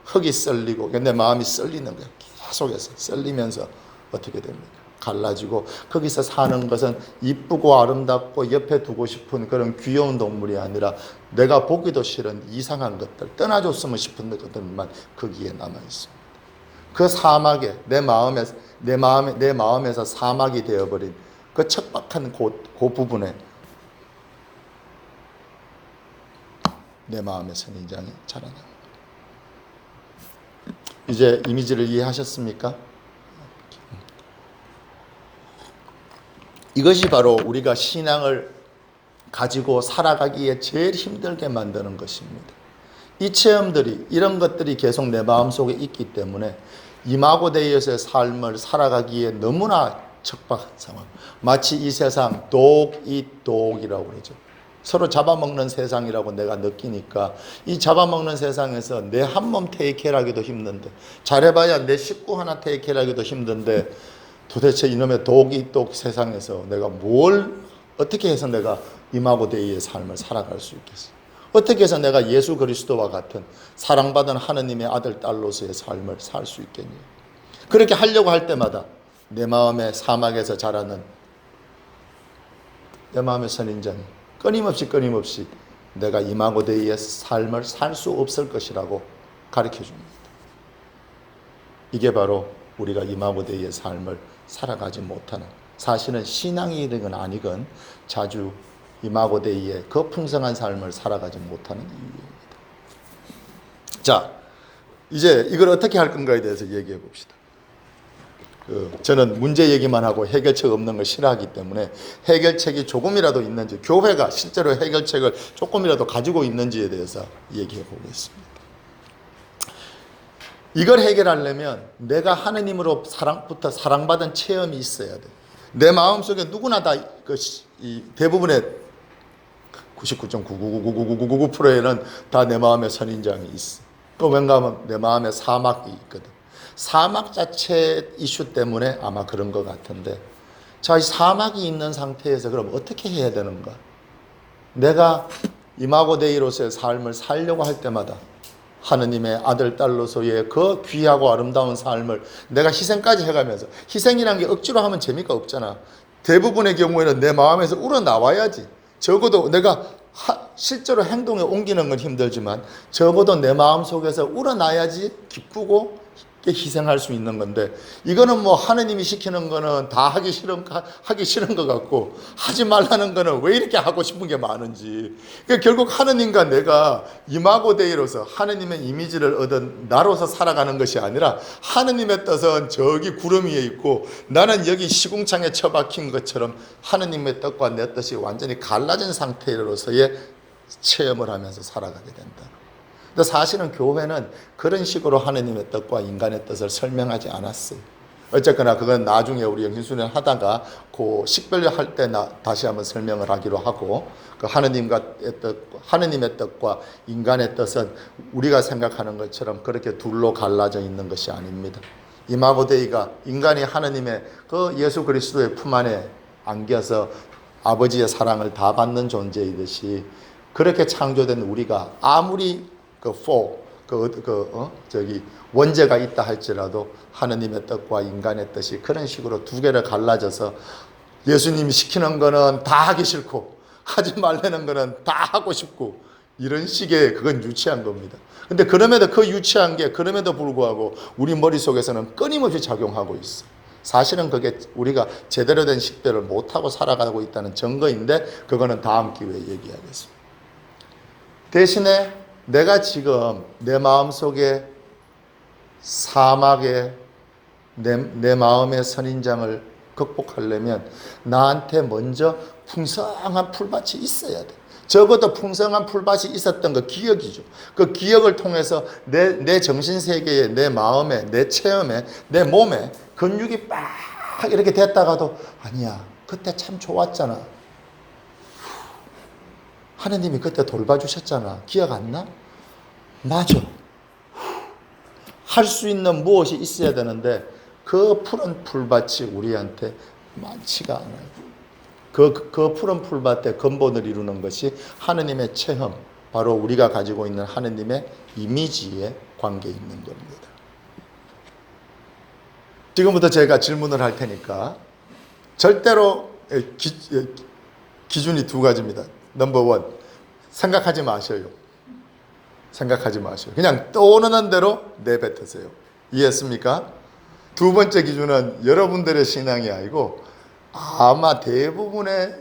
흙이 썰리고, 내 마음이 썰리는 거예요. 계속해서 썰리면서 어떻게 됩니까? 갈라지고, 거기서 사는 것은 이쁘고 아름답고 옆에 두고 싶은 그런 귀여운 동물이 아니라 내가 보기도 싫은 이상한 것들, 떠나줬으면 싶은 것들만 거기에 남아 있습니다. 그 사막에 내 마음에서 사막이 되어버린 그 척박한 그 부분에 내 마음의 선인장이 자라납니다. 이제 이미지를 이해하셨습니까? 이것이 바로 우리가 신앙을 가지고 살아가기에 제일 힘들게 만드는 것입니다. 이 체험들이, 이런 것들이 계속 내 마음속에 있기 때문에 이마고 데이에서의 삶을 살아가기에 너무나 척박한 상황. 마치 이 세상 독이라고 그러죠. 서로 잡아먹는 세상이라고 내가 느끼니까 이 잡아먹는 세상에서 내 한 몸 테이크하기도 힘든데, 잘해봐야 내 식구 하나 테이크하기도 힘든데, 도대체 이놈의 독 세상에서 내가 어떻게 해서 내가 이마고 데이의 삶을 살아갈 수 있겠어? 어떻게 해서 내가 예수 그리스도와 같은 사랑받은 하느님의 아들, 딸로서의 삶을 살 수 있겠냐? 그렇게 하려고 할 때마다 내 마음의 사막에서 자라는 내 마음의 선인장이 끊임없이 내가 이마고 데이의 삶을 살 수 없을 것이라고 가르쳐 줍니다. 이게 바로 우리가 이마고 데이의 삶을 살아가지 못하는, 사실은 신앙이든 아니건 자주 이마고 데이의 그 풍성한 삶을 살아가지 못하는 이유입니다. 자, 이제 이걸 어떻게 할 건가에 대해서 얘기해 봅시다. 저는 문제 얘기만 하고 해결책 없는 걸 싫어하기 때문에 해결책이 조금이라도 있는지, 교회가 실제로 해결책을 조금이라도 가지고 있는지에 대해서 얘기해 보겠습니다. 이걸 해결하려면 내가 하느님으로부터 사랑받은 체험이 있어야 돼. 내 마음속에 누구나 다 대부분의 99.9999999%에는 다 내 마음의 선인장이 있어. 또 뭔가 하면 내 마음에 사막이 있거든. 사막 자체 이슈 때문에 아마 그런 것 같은데, 자, 이 사막이 있는 상태에서 그럼 어떻게 해야 되는가? 내가 이마고 데이로서의 삶을 살려고 할 때마다 하느님의 아들, 딸로서의 그 귀하고 아름다운 삶을 내가 희생까지 해가면서, 희생이라는 게 억지로 하면 재미가 없잖아. 대부분의 경우에는 내 마음에서 우러나와야지. 적어도 내가 실제로 행동에 옮기는 건 힘들지만 적어도 내 마음속에서 우러나야지 기쁘고 희생할 수 있는 건데, 이거는 뭐 하느님이 시키는 거는 다 하기 싫은 것 같고, 하지 말라는 거는 왜 이렇게 하고 싶은 게 많은지. 그러니까 결국 하느님과 내가 이마고 데이로서 하느님의 이미지를 얻은 나로서 살아가는 것이 아니라, 하느님의 뜻은 저기 구름 위에 있고 나는 여기 시궁창에 처박힌 것처럼 하느님의 뜻과 내 뜻이 완전히 갈라진 상태로서의 체험을 하면서 살아가게 된다. 근데 사실은 교회는 그런 식으로 하느님의 뜻과 인간의 뜻을 설명하지 않았어요. 어쨌거나 그건 나중에 우리 영신순회 하다가 그 식별력 할 때 다시 한번 설명을 하기로 하고, 그 하느님의 뜻과 인간의 뜻은 우리가 생각하는 것처럼 그렇게 둘로 갈라져 있는 것이 아닙니다. 이마고 데이가 인간이 하느님의 그 예수 그리스도의 품 안에 안겨서 아버지의 사랑을 다 받는 존재이듯이, 그렇게 창조된 우리가 아무리 원죄가 있다 할지라도 하느님의 뜻과 인간의 뜻이 그런 식으로 두 개를 갈라져서 예수님이 시키는 거는 다 하기 싫고 하지 말라는 거는 다 하고 싶고, 이런 식의 그건 유치한 겁니다. 근데 그럼에도 그 유치한 게 그럼에도 불구하고 우리 머릿속에서는 끊임없이 작용하고 있어. 사실은 그게 우리가 제대로 된 식별을 못하고 살아가고 있다는 증거인데 그거는 다음 기회에 얘기하겠습니다. 대신에 내가 지금 내 마음속에 사막에 내 마음의 선인장을 극복하려면 나한테 먼저 풍성한 풀밭이 있어야 돼. 적어도 풍성한 풀밭이 있었던 그 기억이죠. 그 기억을 통해서 내 정신세계에, 내 마음에, 내 체험에, 내 몸에 근육이 빡 이렇게 됐다가도 아니야, 그때 참 좋았잖아. 하느님이 그때 돌봐주셨잖아. 기억 안 나? 맞아. 할 수 있는 무엇이 있어야 되는데 그 푸른 풀밭이 우리한테 많지가 않아요. 그 푸른 풀밭의 근본을 이루는 것이 하느님의 체험, 바로 우리가 가지고 있는 하느님의 이미지에 관계 있는 겁니다. 지금부터 제가 질문을 할 테니까 절대로 기준이 두 가지입니다. 넘버 원, 생각하지 마셔요. 생각하지 마셔요. 그냥 떠오르는 대로 내뱉으세요. 이해했습니까? 두 번째 기준은 여러분들의 신앙이 아니고 아마 대부분의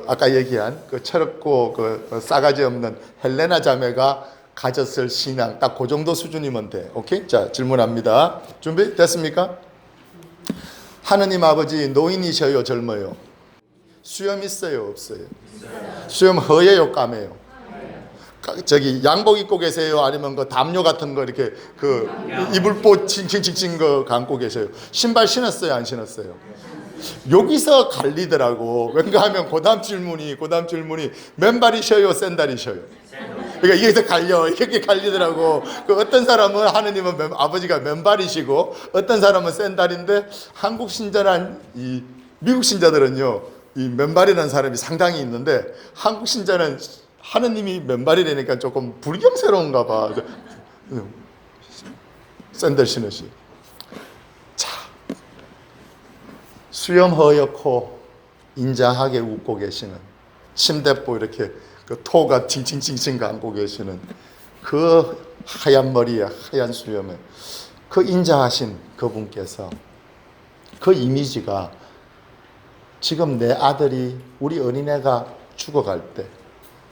아까 얘기한 그 철없고 그 싸가지 없는 헬레나 자매가 가졌을 신앙 딱 그 정도 수준이면 돼. 오케이? 자, 질문합니다. 준비 됐습니까? 하느님 아버지, 노인이셔요, 젊어요? 수염 있어요, 없어요? 수염 허예요, 까매요? 저기 양복 입고 계세요? 아니면 그 담요 같은 거 이렇게 그 이불꽃 칭칭칭칭 거 감고 계세요? 신발 신었어요, 안 신었어요? 여기서 갈리더라고. 왠가 하면 그 다음 질문이 맨발이셔요, 샌달이셔요? 그러니까 여기서 갈려. 이렇게 갈리더라고. 그 어떤 사람은 하느님은 아버지가 맨발이시고 어떤 사람은 샌달인데 한국 신자란 이 미국 신자들은요, 이 맨발이라는 사람이 상당히 있는데 한국 신자는 하느님이 맨발이라니까 조금 불경스러운가 봐. 샌들 신으시. 자, 수염 허옇고 인자하게 웃고 계시는, 침대보 이렇게 그 토가 칭칭칭칭 감고 계시는 그 하얀 머리에 하얀 수염에 그 인자하신 그분께서, 그 이미지가 지금 내 아들이, 우리 어린애가 죽어갈 때,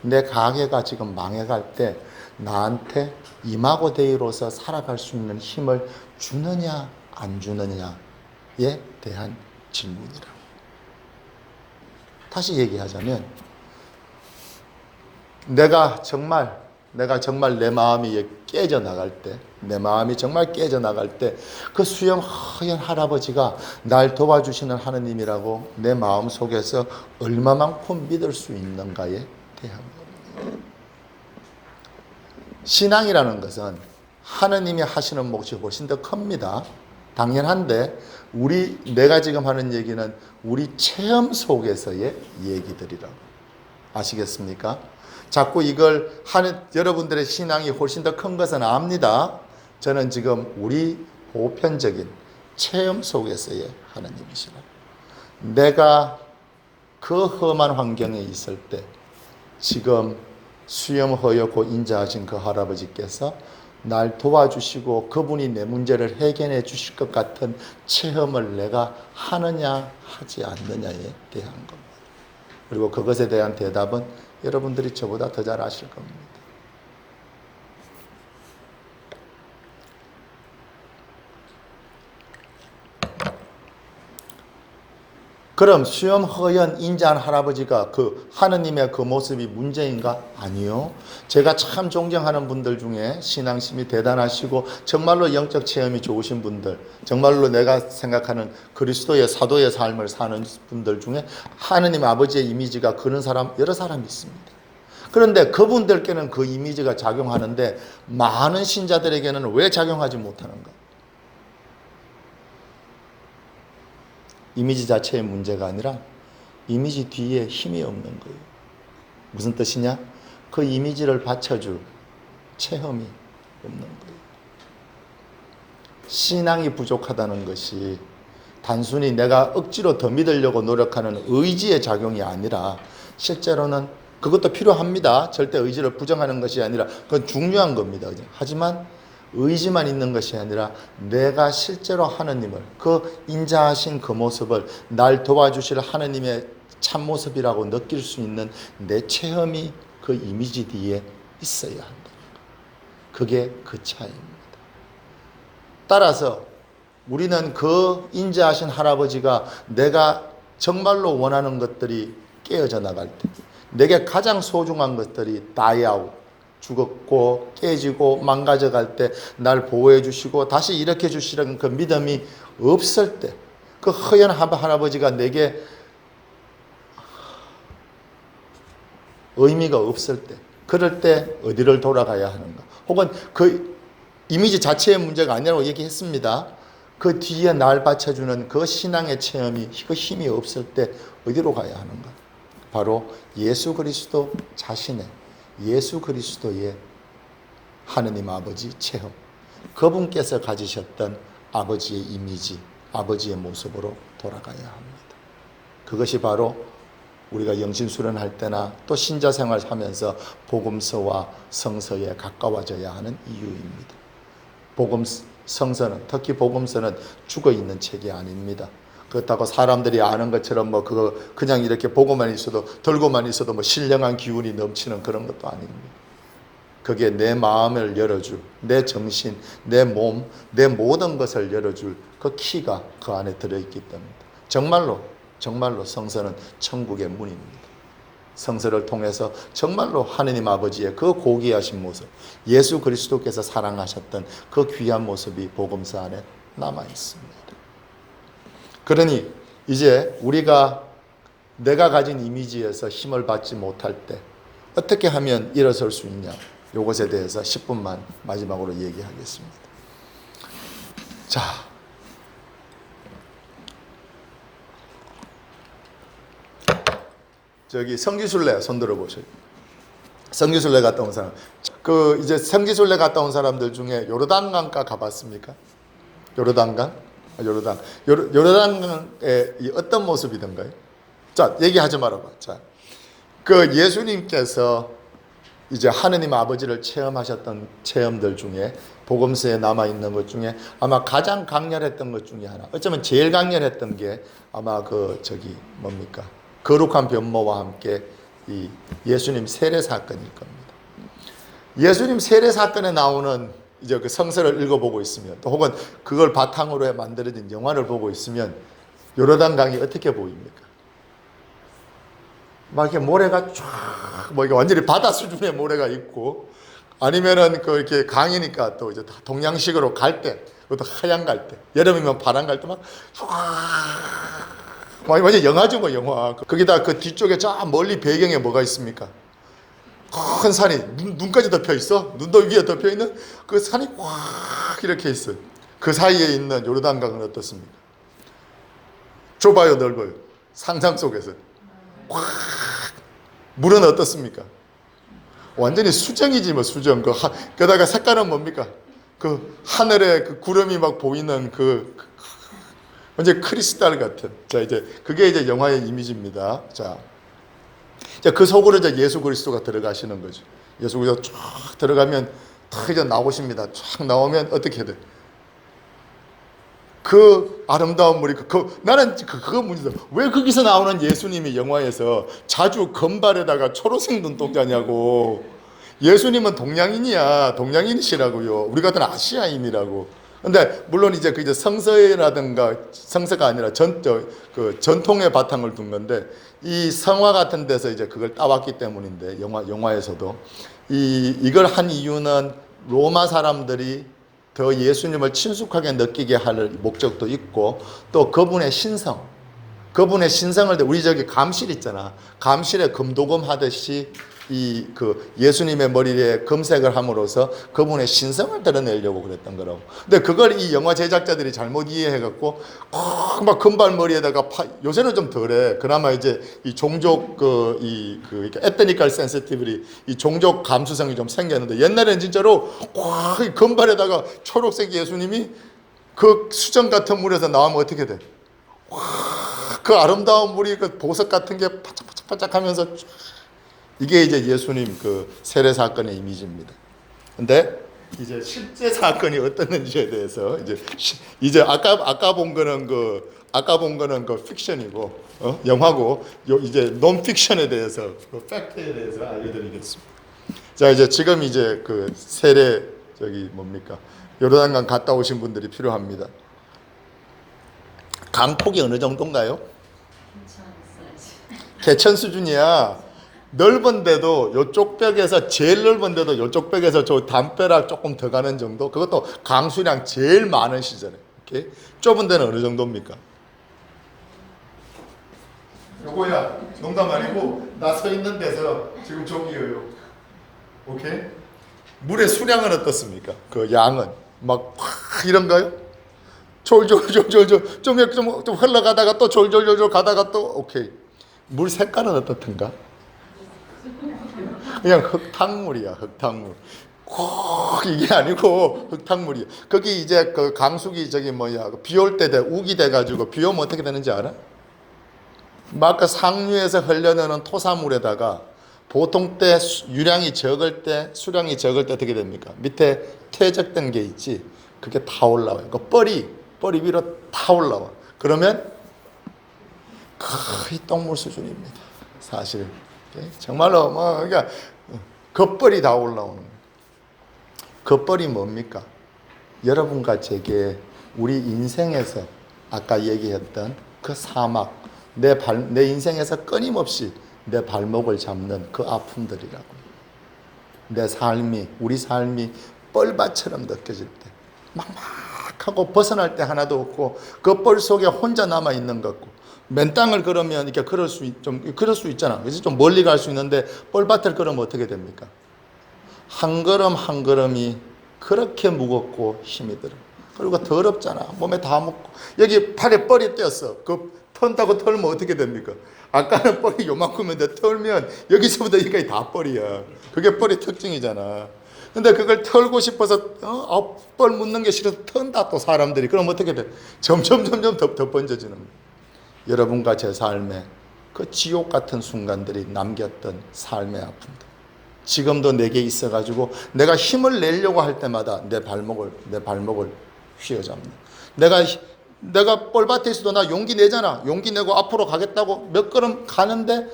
내 가게가 지금 망해갈 때 나한테 이마고 데이로서 살아갈 수 있는 힘을 주느냐 안 주느냐에 대한 질문이라고. 다시 얘기하자면 내가 정말 내 마음이 깨져나갈 때, 내 마음이 정말 깨져나갈 때 그 수염 하얀 할아버지가 날 도와주시는 하느님이라고 내 마음 속에서 얼마만큼 믿을 수 있는가에 대한 겁니다. 신앙이라는 것은 하느님이 하시는 몫이 훨씬 더 큽니다. 당연한데 내가 지금 하는 얘기는 우리 체험 속에서의 얘기들이라고. 아시겠습니까? 자꾸 이걸 여러분들의 신앙이 훨씬 더 큰 것은 압니다. 저는 지금 우리 보편적인 체험 속에서의 하나님이시라. 내가 그 험한 환경에 있을 때 지금 수염 허옇고 인자하신 그 할아버지께서 날 도와주시고 그분이 내 문제를 해결해 주실 것 같은 체험을 내가 하느냐 하지 않느냐에 대한 겁니다. 그리고 그것에 대한 대답은 여러분들이 저보다 더 잘 아실 겁니다. 그럼 수염 허연 인자한 할아버지가 그 하느님의 그 모습이 문제인가? 아니요. 제가 참 존경하는 분들 중에 신앙심이 대단하시고 정말로 영적 체험이 좋으신 분들, 정말로 내가 생각하는 그리스도의 사도의 삶을 사는 분들 중에 하느님 아버지의 이미지가 그런 사람 여러 사람이 있습니다. 그런데 그분들께는 그 이미지가 작용하는데 많은 신자들에게는 왜 작용하지 못하는가? 이미지 자체의 문제가 아니라 이미지 뒤에 힘이 없는 거예요. 무슨 뜻이냐? 그 이미지를 받쳐줄 체험이 없는 거예요. 신앙이 부족하다는 것이 단순히 내가 억지로 더 믿으려고 노력하는 의지의 작용이 아니라 실제로는 그것도 필요합니다. 절대 의지를 부정하는 것이 아니라 그건 중요한 겁니다. 하지만 의지만 있는 것이 아니라 내가 실제로 하느님을, 그 인자하신 그 모습을, 날 도와주실 하느님의 참모습이라고 느낄 수 있는 내 체험이 그 이미지 뒤에 있어야 한다. 그게 그 차이입니다. 따라서 우리는 그 인자하신 할아버지가 내가 정말로 원하는 것들이 깨어져 나갈 때, 내게 가장 소중한 것들이 다이아웃, 죽었고 깨지고 망가져갈 때 날 보호해 주시고 다시 일으켜 주시려는 그 믿음이 없을 때, 그 허연 할아버지가 내게 의미가 없을 때, 그럴 때 어디를 돌아가야 하는가? 혹은 그 이미지 자체의 문제가 아니라고 얘기했습니다. 그 뒤에 날 받쳐주는 그 신앙의 체험이, 그 힘이 없을 때 어디로 가야 하는가? 바로 예수 그리스도 자신의, 예수 그리스도의 하느님 아버지 체험, 그분께서 가지셨던 아버지의 이미지, 아버지의 모습으로 돌아가야 합니다. 그것이 바로 우리가 영신수련할 때나 또 신자생활 하면서 복음서와 성서에 가까워져야 하는 이유입니다. 성서는, 특히 복음서는 죽어있는 책이 아닙니다. 그렇다고 사람들이 아는 것처럼 뭐 그거 그냥 이렇게 보고만 있어도, 들고만 있어도 뭐 신령한 기운이 넘치는 그런 것도 아닙니다. 그게 내 마음을 열어줄, 내 정신, 내 몸, 내 모든 것을 열어줄 그 키가 그 안에 들어있기 때문입니다. 정말로 성서는 천국의 문입니다. 성서를 통해서 정말로 하느님 아버지의 그 고귀하신 모습, 예수 그리스도께서 사랑하셨던 그 귀한 모습이 복음서 안에 남아 있습니다. 그러니 이제 우리가 내가 가진 이미지에서 힘을 받지 못할 때 어떻게 하면 일어설 수 있냐, 이것에 대해서 10분만 마지막으로 얘기하겠습니다. 자, 저기 성지순례 손 들어보세요. 성지순례 갔다 온 사람, 그 이제 성지순례 갔다 온 사람들 중에 요르단강가 가봤습니까? 요르단강? 요르단강의 어떤 모습이던가요? 자, 얘기하지 말아봐. 자, 그 예수님께서 이제 하느님 아버지를 체험하셨던 체험들 중에 복음서에 남아 있는 것 중에 아마 가장 강렬했던 것 중에 하나, 어쩌면 제일 강렬했던 게 아마 그 저기 뭡니까? 거룩한 변모와 함께 이 예수님 세례 사건일 겁니다. 예수님 세례 사건에 나오는 이제 그 성서를 읽어보고 있으면, 또 혹은 그걸 바탕으로 만들어진 영화를 보고 있으면 요르단강이 어떻게 보입니까? 막 이렇게 모래가 쫙, 뭐 이게 완전히 바다 수준의 모래가 있고, 아니면은 그 이렇게 강이니까 또 이제 동양식으로 갈대, 그것도 하얀 갈대, 여름이면 파란 갈대 막 완전 영화죠, 뭐 영화. 거기다 그 뒤쪽에 저 멀리 배경에 뭐가 있습니까? 큰 산이 눈까지 덮여 있어. 눈도 위에 덮여 있는 그 산이 확 이렇게 있어요. 그 사이에 있는 요르단강은 어떻습니까? 좁아요, 넓어요? 상상 속에서. 확. 물은 어떻습니까? 완전히 수정이지 뭐, 수정. 게다가 색깔은 뭡니까? 그 하늘에 그 구름이 막 보이는 완전 크리스탈 같은. 자, 이제 그게 이제 영화의 이미지입니다. 자, 그 속으로 이제 예수 그리스도가 들어가시는 거죠. 예수 그리스도 쫙 들어가면 탁 이제 나오십니다. 쫙 나오면 어떻게 돼? 그 아름다운 물이 나는 그거 문제다. 왜 거기서 나오는 예수님이 영화에서 자주 금발에다가 초록색 눈동자냐고. 예수님은 동양인이야. 동양인이시라고요. 우리 같은 아시아인이라고. 근데 물론 이제 그 이제 성서라든가, 성서가 아니라 전통의 바탕을 둔 건데, 이 성화 같은 데서 이제 그걸 따왔기 때문인데, 영화에서도 이걸 한 이유는 로마 사람들이 더 예수님을 친숙하게 느끼게 할 목적도 있고, 또 그분의 신성을, 우리 저기 감실 있잖아. 감실에 금도금 하듯이 예수님의 머리에 금색을 함으로써 그분의 신성을 드러내려고 그랬던 거라고. 근데 그걸 이 영화 제작자들이 잘못 이해해갖고 막 금발 머리에다가 요새는 좀 덜해. 그나마 이제 이 종족 에트니컬 센시티비티, 이 종족 감수성이 좀 생겼는데, 옛날에는 진짜로 이 금발에다가 초록색 예수님이 그 수정 같은 물에서 나오면 어떻게 돼? 그 아름다운 물이 그 보석 같은 게 바짝바짝바짝하면서 이게 이제 예수님 그 세례 사건의 이미지입니다. 근데 이제 실제 사건이 어떻는지에 대해서 이제 아까 본 거는 그 픽션이고 영화고 이제 논픽션에 대해서 그 팩트에 대해서 알려드리겠습니다. 자, 이제 지금 이제 그 세례 뭡니까? 요르단강 갔다 오신 분들이 필요합니다. 강폭이 어느 정도인가요? 개천 수준이야. 넓은데도 요쪽 벽에서 제일 넓은데도 요쪽 벽에서 저 담벼락 조금 더 가는 정도. 그것도 강수량 제일 많은 시절에. 오케이? 좁은 데는 어느 정도입니까? 요거야 농담 아니고 나 서 있는 데서 지금 저기요. 오케이? 물의 수량은 어떻습니까? 그 양은 막 이런가요? 졸졸졸졸 좀 흘러가다가 또 졸졸졸졸 가다가 또 오케이. 물 색깔은 어떻든가? 그냥 흙탕물이야, 흙탕물. 꼭 이게 아니고 흙탕물이야. 거기 이제 그 강수기 비 올 때 우기 돼 가지고 비 오면 어떻게 되는지 알아? 막 그 상류에서 흘려내는 토사물에다가 보통 때 유량이 적을 때, 수량이 적을 때 어떻게 됩니까? 밑에 퇴적된 게 있지. 그게 다 올라와요. 그 뻘이 위로 다 올라와. 그러면 거의 똥물 수준입니다. 사실 정말로 그러니까 겉벌이 다 올라오는 거예요. 겉벌이 뭡니까? 여러분과 제게 우리 인생에서 아까 얘기했던 그 사막, 내 인생에서 끊임없이 내 발목을 잡는 그 아픔들이라고. 우리 삶이 뻘밭처럼 느껴질 때, 막막하고 벗어날 때 하나도 없고 그 뻘 속에 혼자 남아 있는 것 같고. 맨 땅을 걸으면 이렇게 그럴 수 있잖아. 그래서 좀 멀리 갈 수 있는데 뻘밭을 걸으면 어떻게 됩니까? 한 걸음 한 걸음이 그렇게 무겁고 힘이 들어. 그리고 더럽잖아. 몸에 다 묻고 여기 팔에 뻘이 떼었어. 그 턴다고 털면 어떻게 됩니까? 아까는 뻘이 요만큼인데 털면 여기서부터 여기까지 다 뻘이야. 그게 뻘의 특징이잖아. 근데 그걸 털고 싶어서 뻘 묻는 게 싫어서 턴다 또 사람들이. 그럼 어떻게 돼? 점점 더 번져지는 거야. 여러분과 제 삶에 그 지옥 같은 순간들이 남겼던 삶의 아픔들. 지금도 내게 있어가지고 내가 힘을 내려고 할 때마다 내 발목을 휘어잡는. 내가 뻘밭에 있어도 나 용기 내잖아. 용기 내고 앞으로 가겠다고 몇 걸음 가는데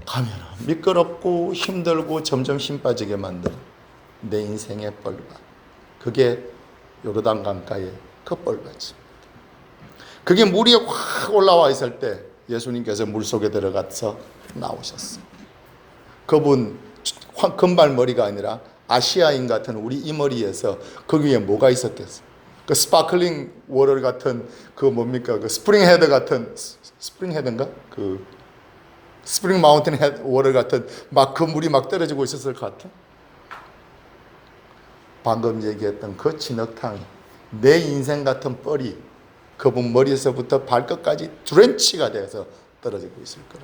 가면 미끄럽고 힘들고 점점 힘 빠지게 만드는 내 인생의 뻘밭. 그게 요르단 강가의 그 뻘밭입니다. 그게 물이 확 올라와 있을 때 예수님께서 물속에 들어가서 나오셨어요. 그분 금발머리가 아니라 아시아인 같은 우리 이 머리에서 그 위에 뭐가 있었겠어요? 그 스파클링 워터 같은 그 뭡니까? 그 스프링 헤드 같은 스프링 헤드인가? 그 스프링 마운틴 헤드 워터 같은 막 그 물이 막 떨어지고 있었을 것 같아. 방금 얘기했던 그 진흙탕이 내 인생 같은 뻘이 그분 머리에서부터 발끝까지 드렌치가 돼서 떨어지고 있을 거라.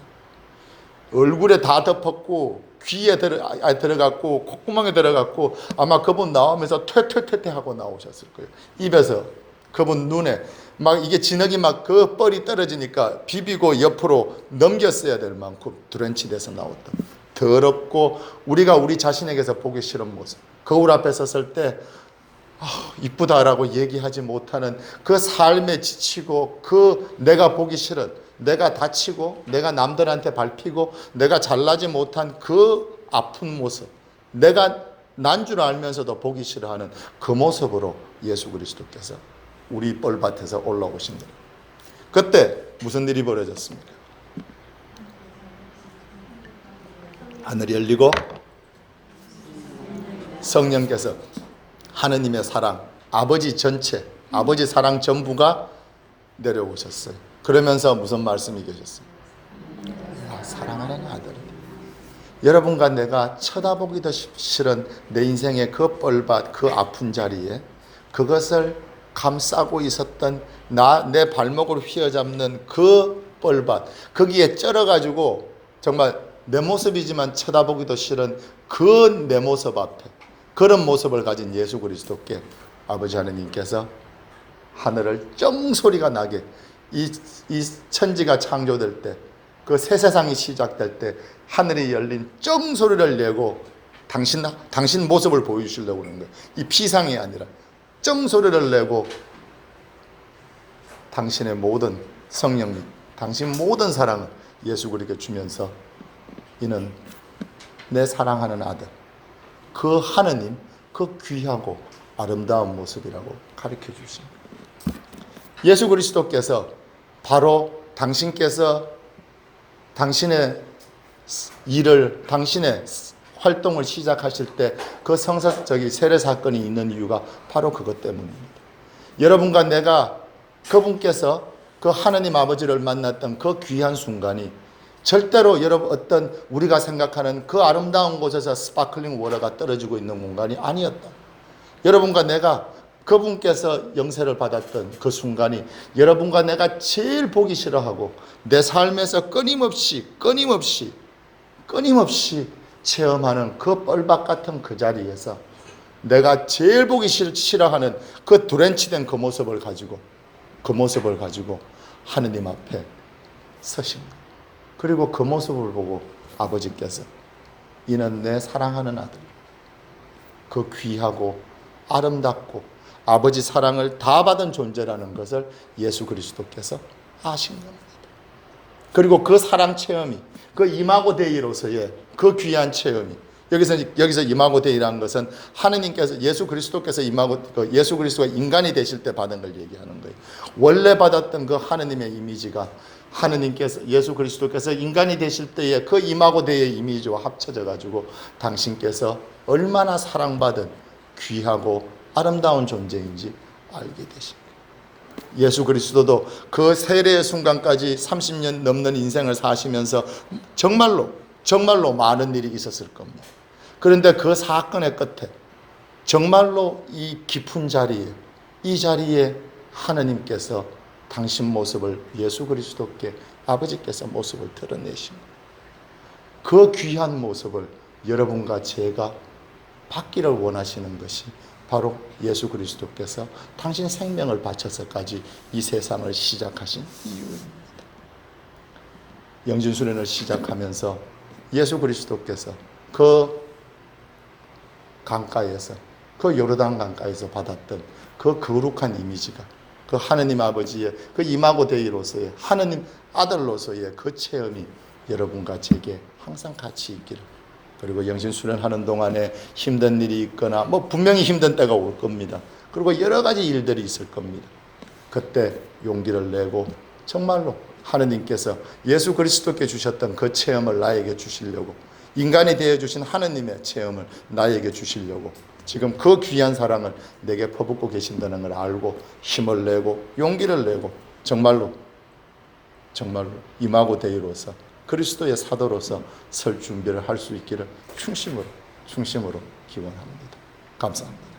얼굴에 다 덮었고 귀에 들어갔고 콧구멍에 들어갔고 아마 그분 나오면서 퇴퇴퇴퇴 하고 나오셨을 거예요. 입에서 그분 눈에 막 이게 진흙이 막 그 뻘이 떨어지니까 비비고 옆으로 넘겼어야 될 만큼 드렌치 돼서 나왔다. 더럽고 우리가 우리 자신에게서 보기 싫은 모습. 거울 앞에 섰을 때 이쁘다라고 얘기하지 못하는 그 삶에 지치고 그 내가 보기 싫은 내가 다치고 내가 남들한테 밟히고 내가 잘나지 못한 그 아픈 모습 내가 난 줄 알면서도 보기 싫어하는 그 모습으로 예수 그리스도께서 우리 뻘밭에서 올라오십니다. 그때 무슨 일이 벌어졌습니까? 하늘이 열리고 성령께서 하느님의 사랑, 아버지 전체, 아버지 사랑 전부가 내려오셨어요. 그러면서 무슨 말씀이 계셨어요? 사랑하는 아들. 여러분과 내가 쳐다보기도 싫은 내 인생의 그 뻘밭, 그 아픈 자리에 그것을 감싸고 있었던 내 발목을 휘어잡는 그 뻘밭, 거기에 쩔어가지고 정말 내 모습이지만 쳐다보기도 싫은 그 내 모습 앞에 그런 모습을 가진 예수 그리스도께 아버지 하느님께서 하늘을 쩡 소리가 나게 이 천지가 창조될 때 그 그 새 세상이 시작될 때 하늘이 열린 쩡 소리를 내고 당신 모습을 보여주시려고 그러는 거예요. 이 피상이 아니라 쩡 소리를 내고 당신의 모든 성령님, 당신 모든 사랑을 예수 그리스도께 주면서 이는 내 사랑하는 아들, 그 하느님, 그 귀하고 아름다운 모습이라고 가르쳐 주십니다. 예수 그리스도께서 바로 당신께서 당신의 일을, 당신의 활동을 시작하실 때 그 세례 사건이 있는 이유가 바로 그것 때문입니다. 여러분과 내가 그분께서 그 하느님 아버지를 만났던 그 귀한 순간이 절대로 여러분 어떤 우리가 생각하는 그 아름다운 곳에서 스파클링 워터가 떨어지고 있는 공간이 아니었다. 여러분과 내가 그분께서 영세를 받았던 그 순간이 여러분과 내가 제일 보기 싫어하고 내 삶에서 끊임없이 체험하는 그 뻘밭 같은 그 자리에서 내가 제일 보기 싫어하는 그 두렌치된 그 모습을 가지고 하느님 앞에 서십니다. 그리고 그 모습을 보고 아버지께서 이는 내 사랑하는 아들, 그 귀하고 아름답고 아버지 사랑을 다 받은 존재라는 것을 예수 그리스도께서 아신 겁니다. 그리고 그 사랑 체험이 그 이마고 데이로서의 그 귀한 체험이 여기서 이마고 데이라는 것은 하느님께서 예수 그리스도께서 예수 그리스도가 인간이 되실 때 받은 걸 얘기하는 거예요. 원래 받았던 그 하느님의 이미지가 하느님께서 예수 그리스도께서 인간이 되실 때의 그 이마고 데이의 이미지와 합쳐져 가지고 당신께서 얼마나 사랑받은 귀하고 아름다운 존재인지 알게 되십니다. 예수 그리스도도 그 세례의 순간까지 30년 넘는 인생을 사시면서 정말로 많은 일이 있었을 겁니다. 그런데 그 사건의 끝에 정말로 이 깊은 이 자리에 하느님께서 당신 모습을 예수 그리스도께 아버지께서 모습을 드러내신 거예요. 그 귀한 모습을 여러분과 제가 받기를 원하시는 것이 바로 예수 그리스도께서 당신 생명을 바쳐서까지 이 세상을 시작하신 이유입니다. 영진수련을 시작하면서 예수 그리스도께서 그 강가에서 그 요르단 강가에서 받았던 그 거룩한 이미지가 그 하느님 아버지의 그 이마고 데이로서의 하느님 아들로서의 그 체험이 여러분과 제게 항상 같이 있기를, 그리고 영신수련하는 동안에 힘든 일이 있거나 분명히 힘든 때가 올 겁니다. 그리고 여러 가지 일들이 있을 겁니다. 그때 용기를 내고 정말로 하느님께서 예수 그리스도께 주셨던 그 체험을 나에게 주시려고, 인간이 되어주신 하느님의 체험을 나에게 주시려고 지금 그 귀한 사랑을 내게 퍼붓고 계신다는 걸 알고 힘을 내고 용기를 내고 정말로 이마고 데이로서 그리스도의 사도로서 설 준비를 할 수 있기를 충심으로 기원합니다. 감사합니다.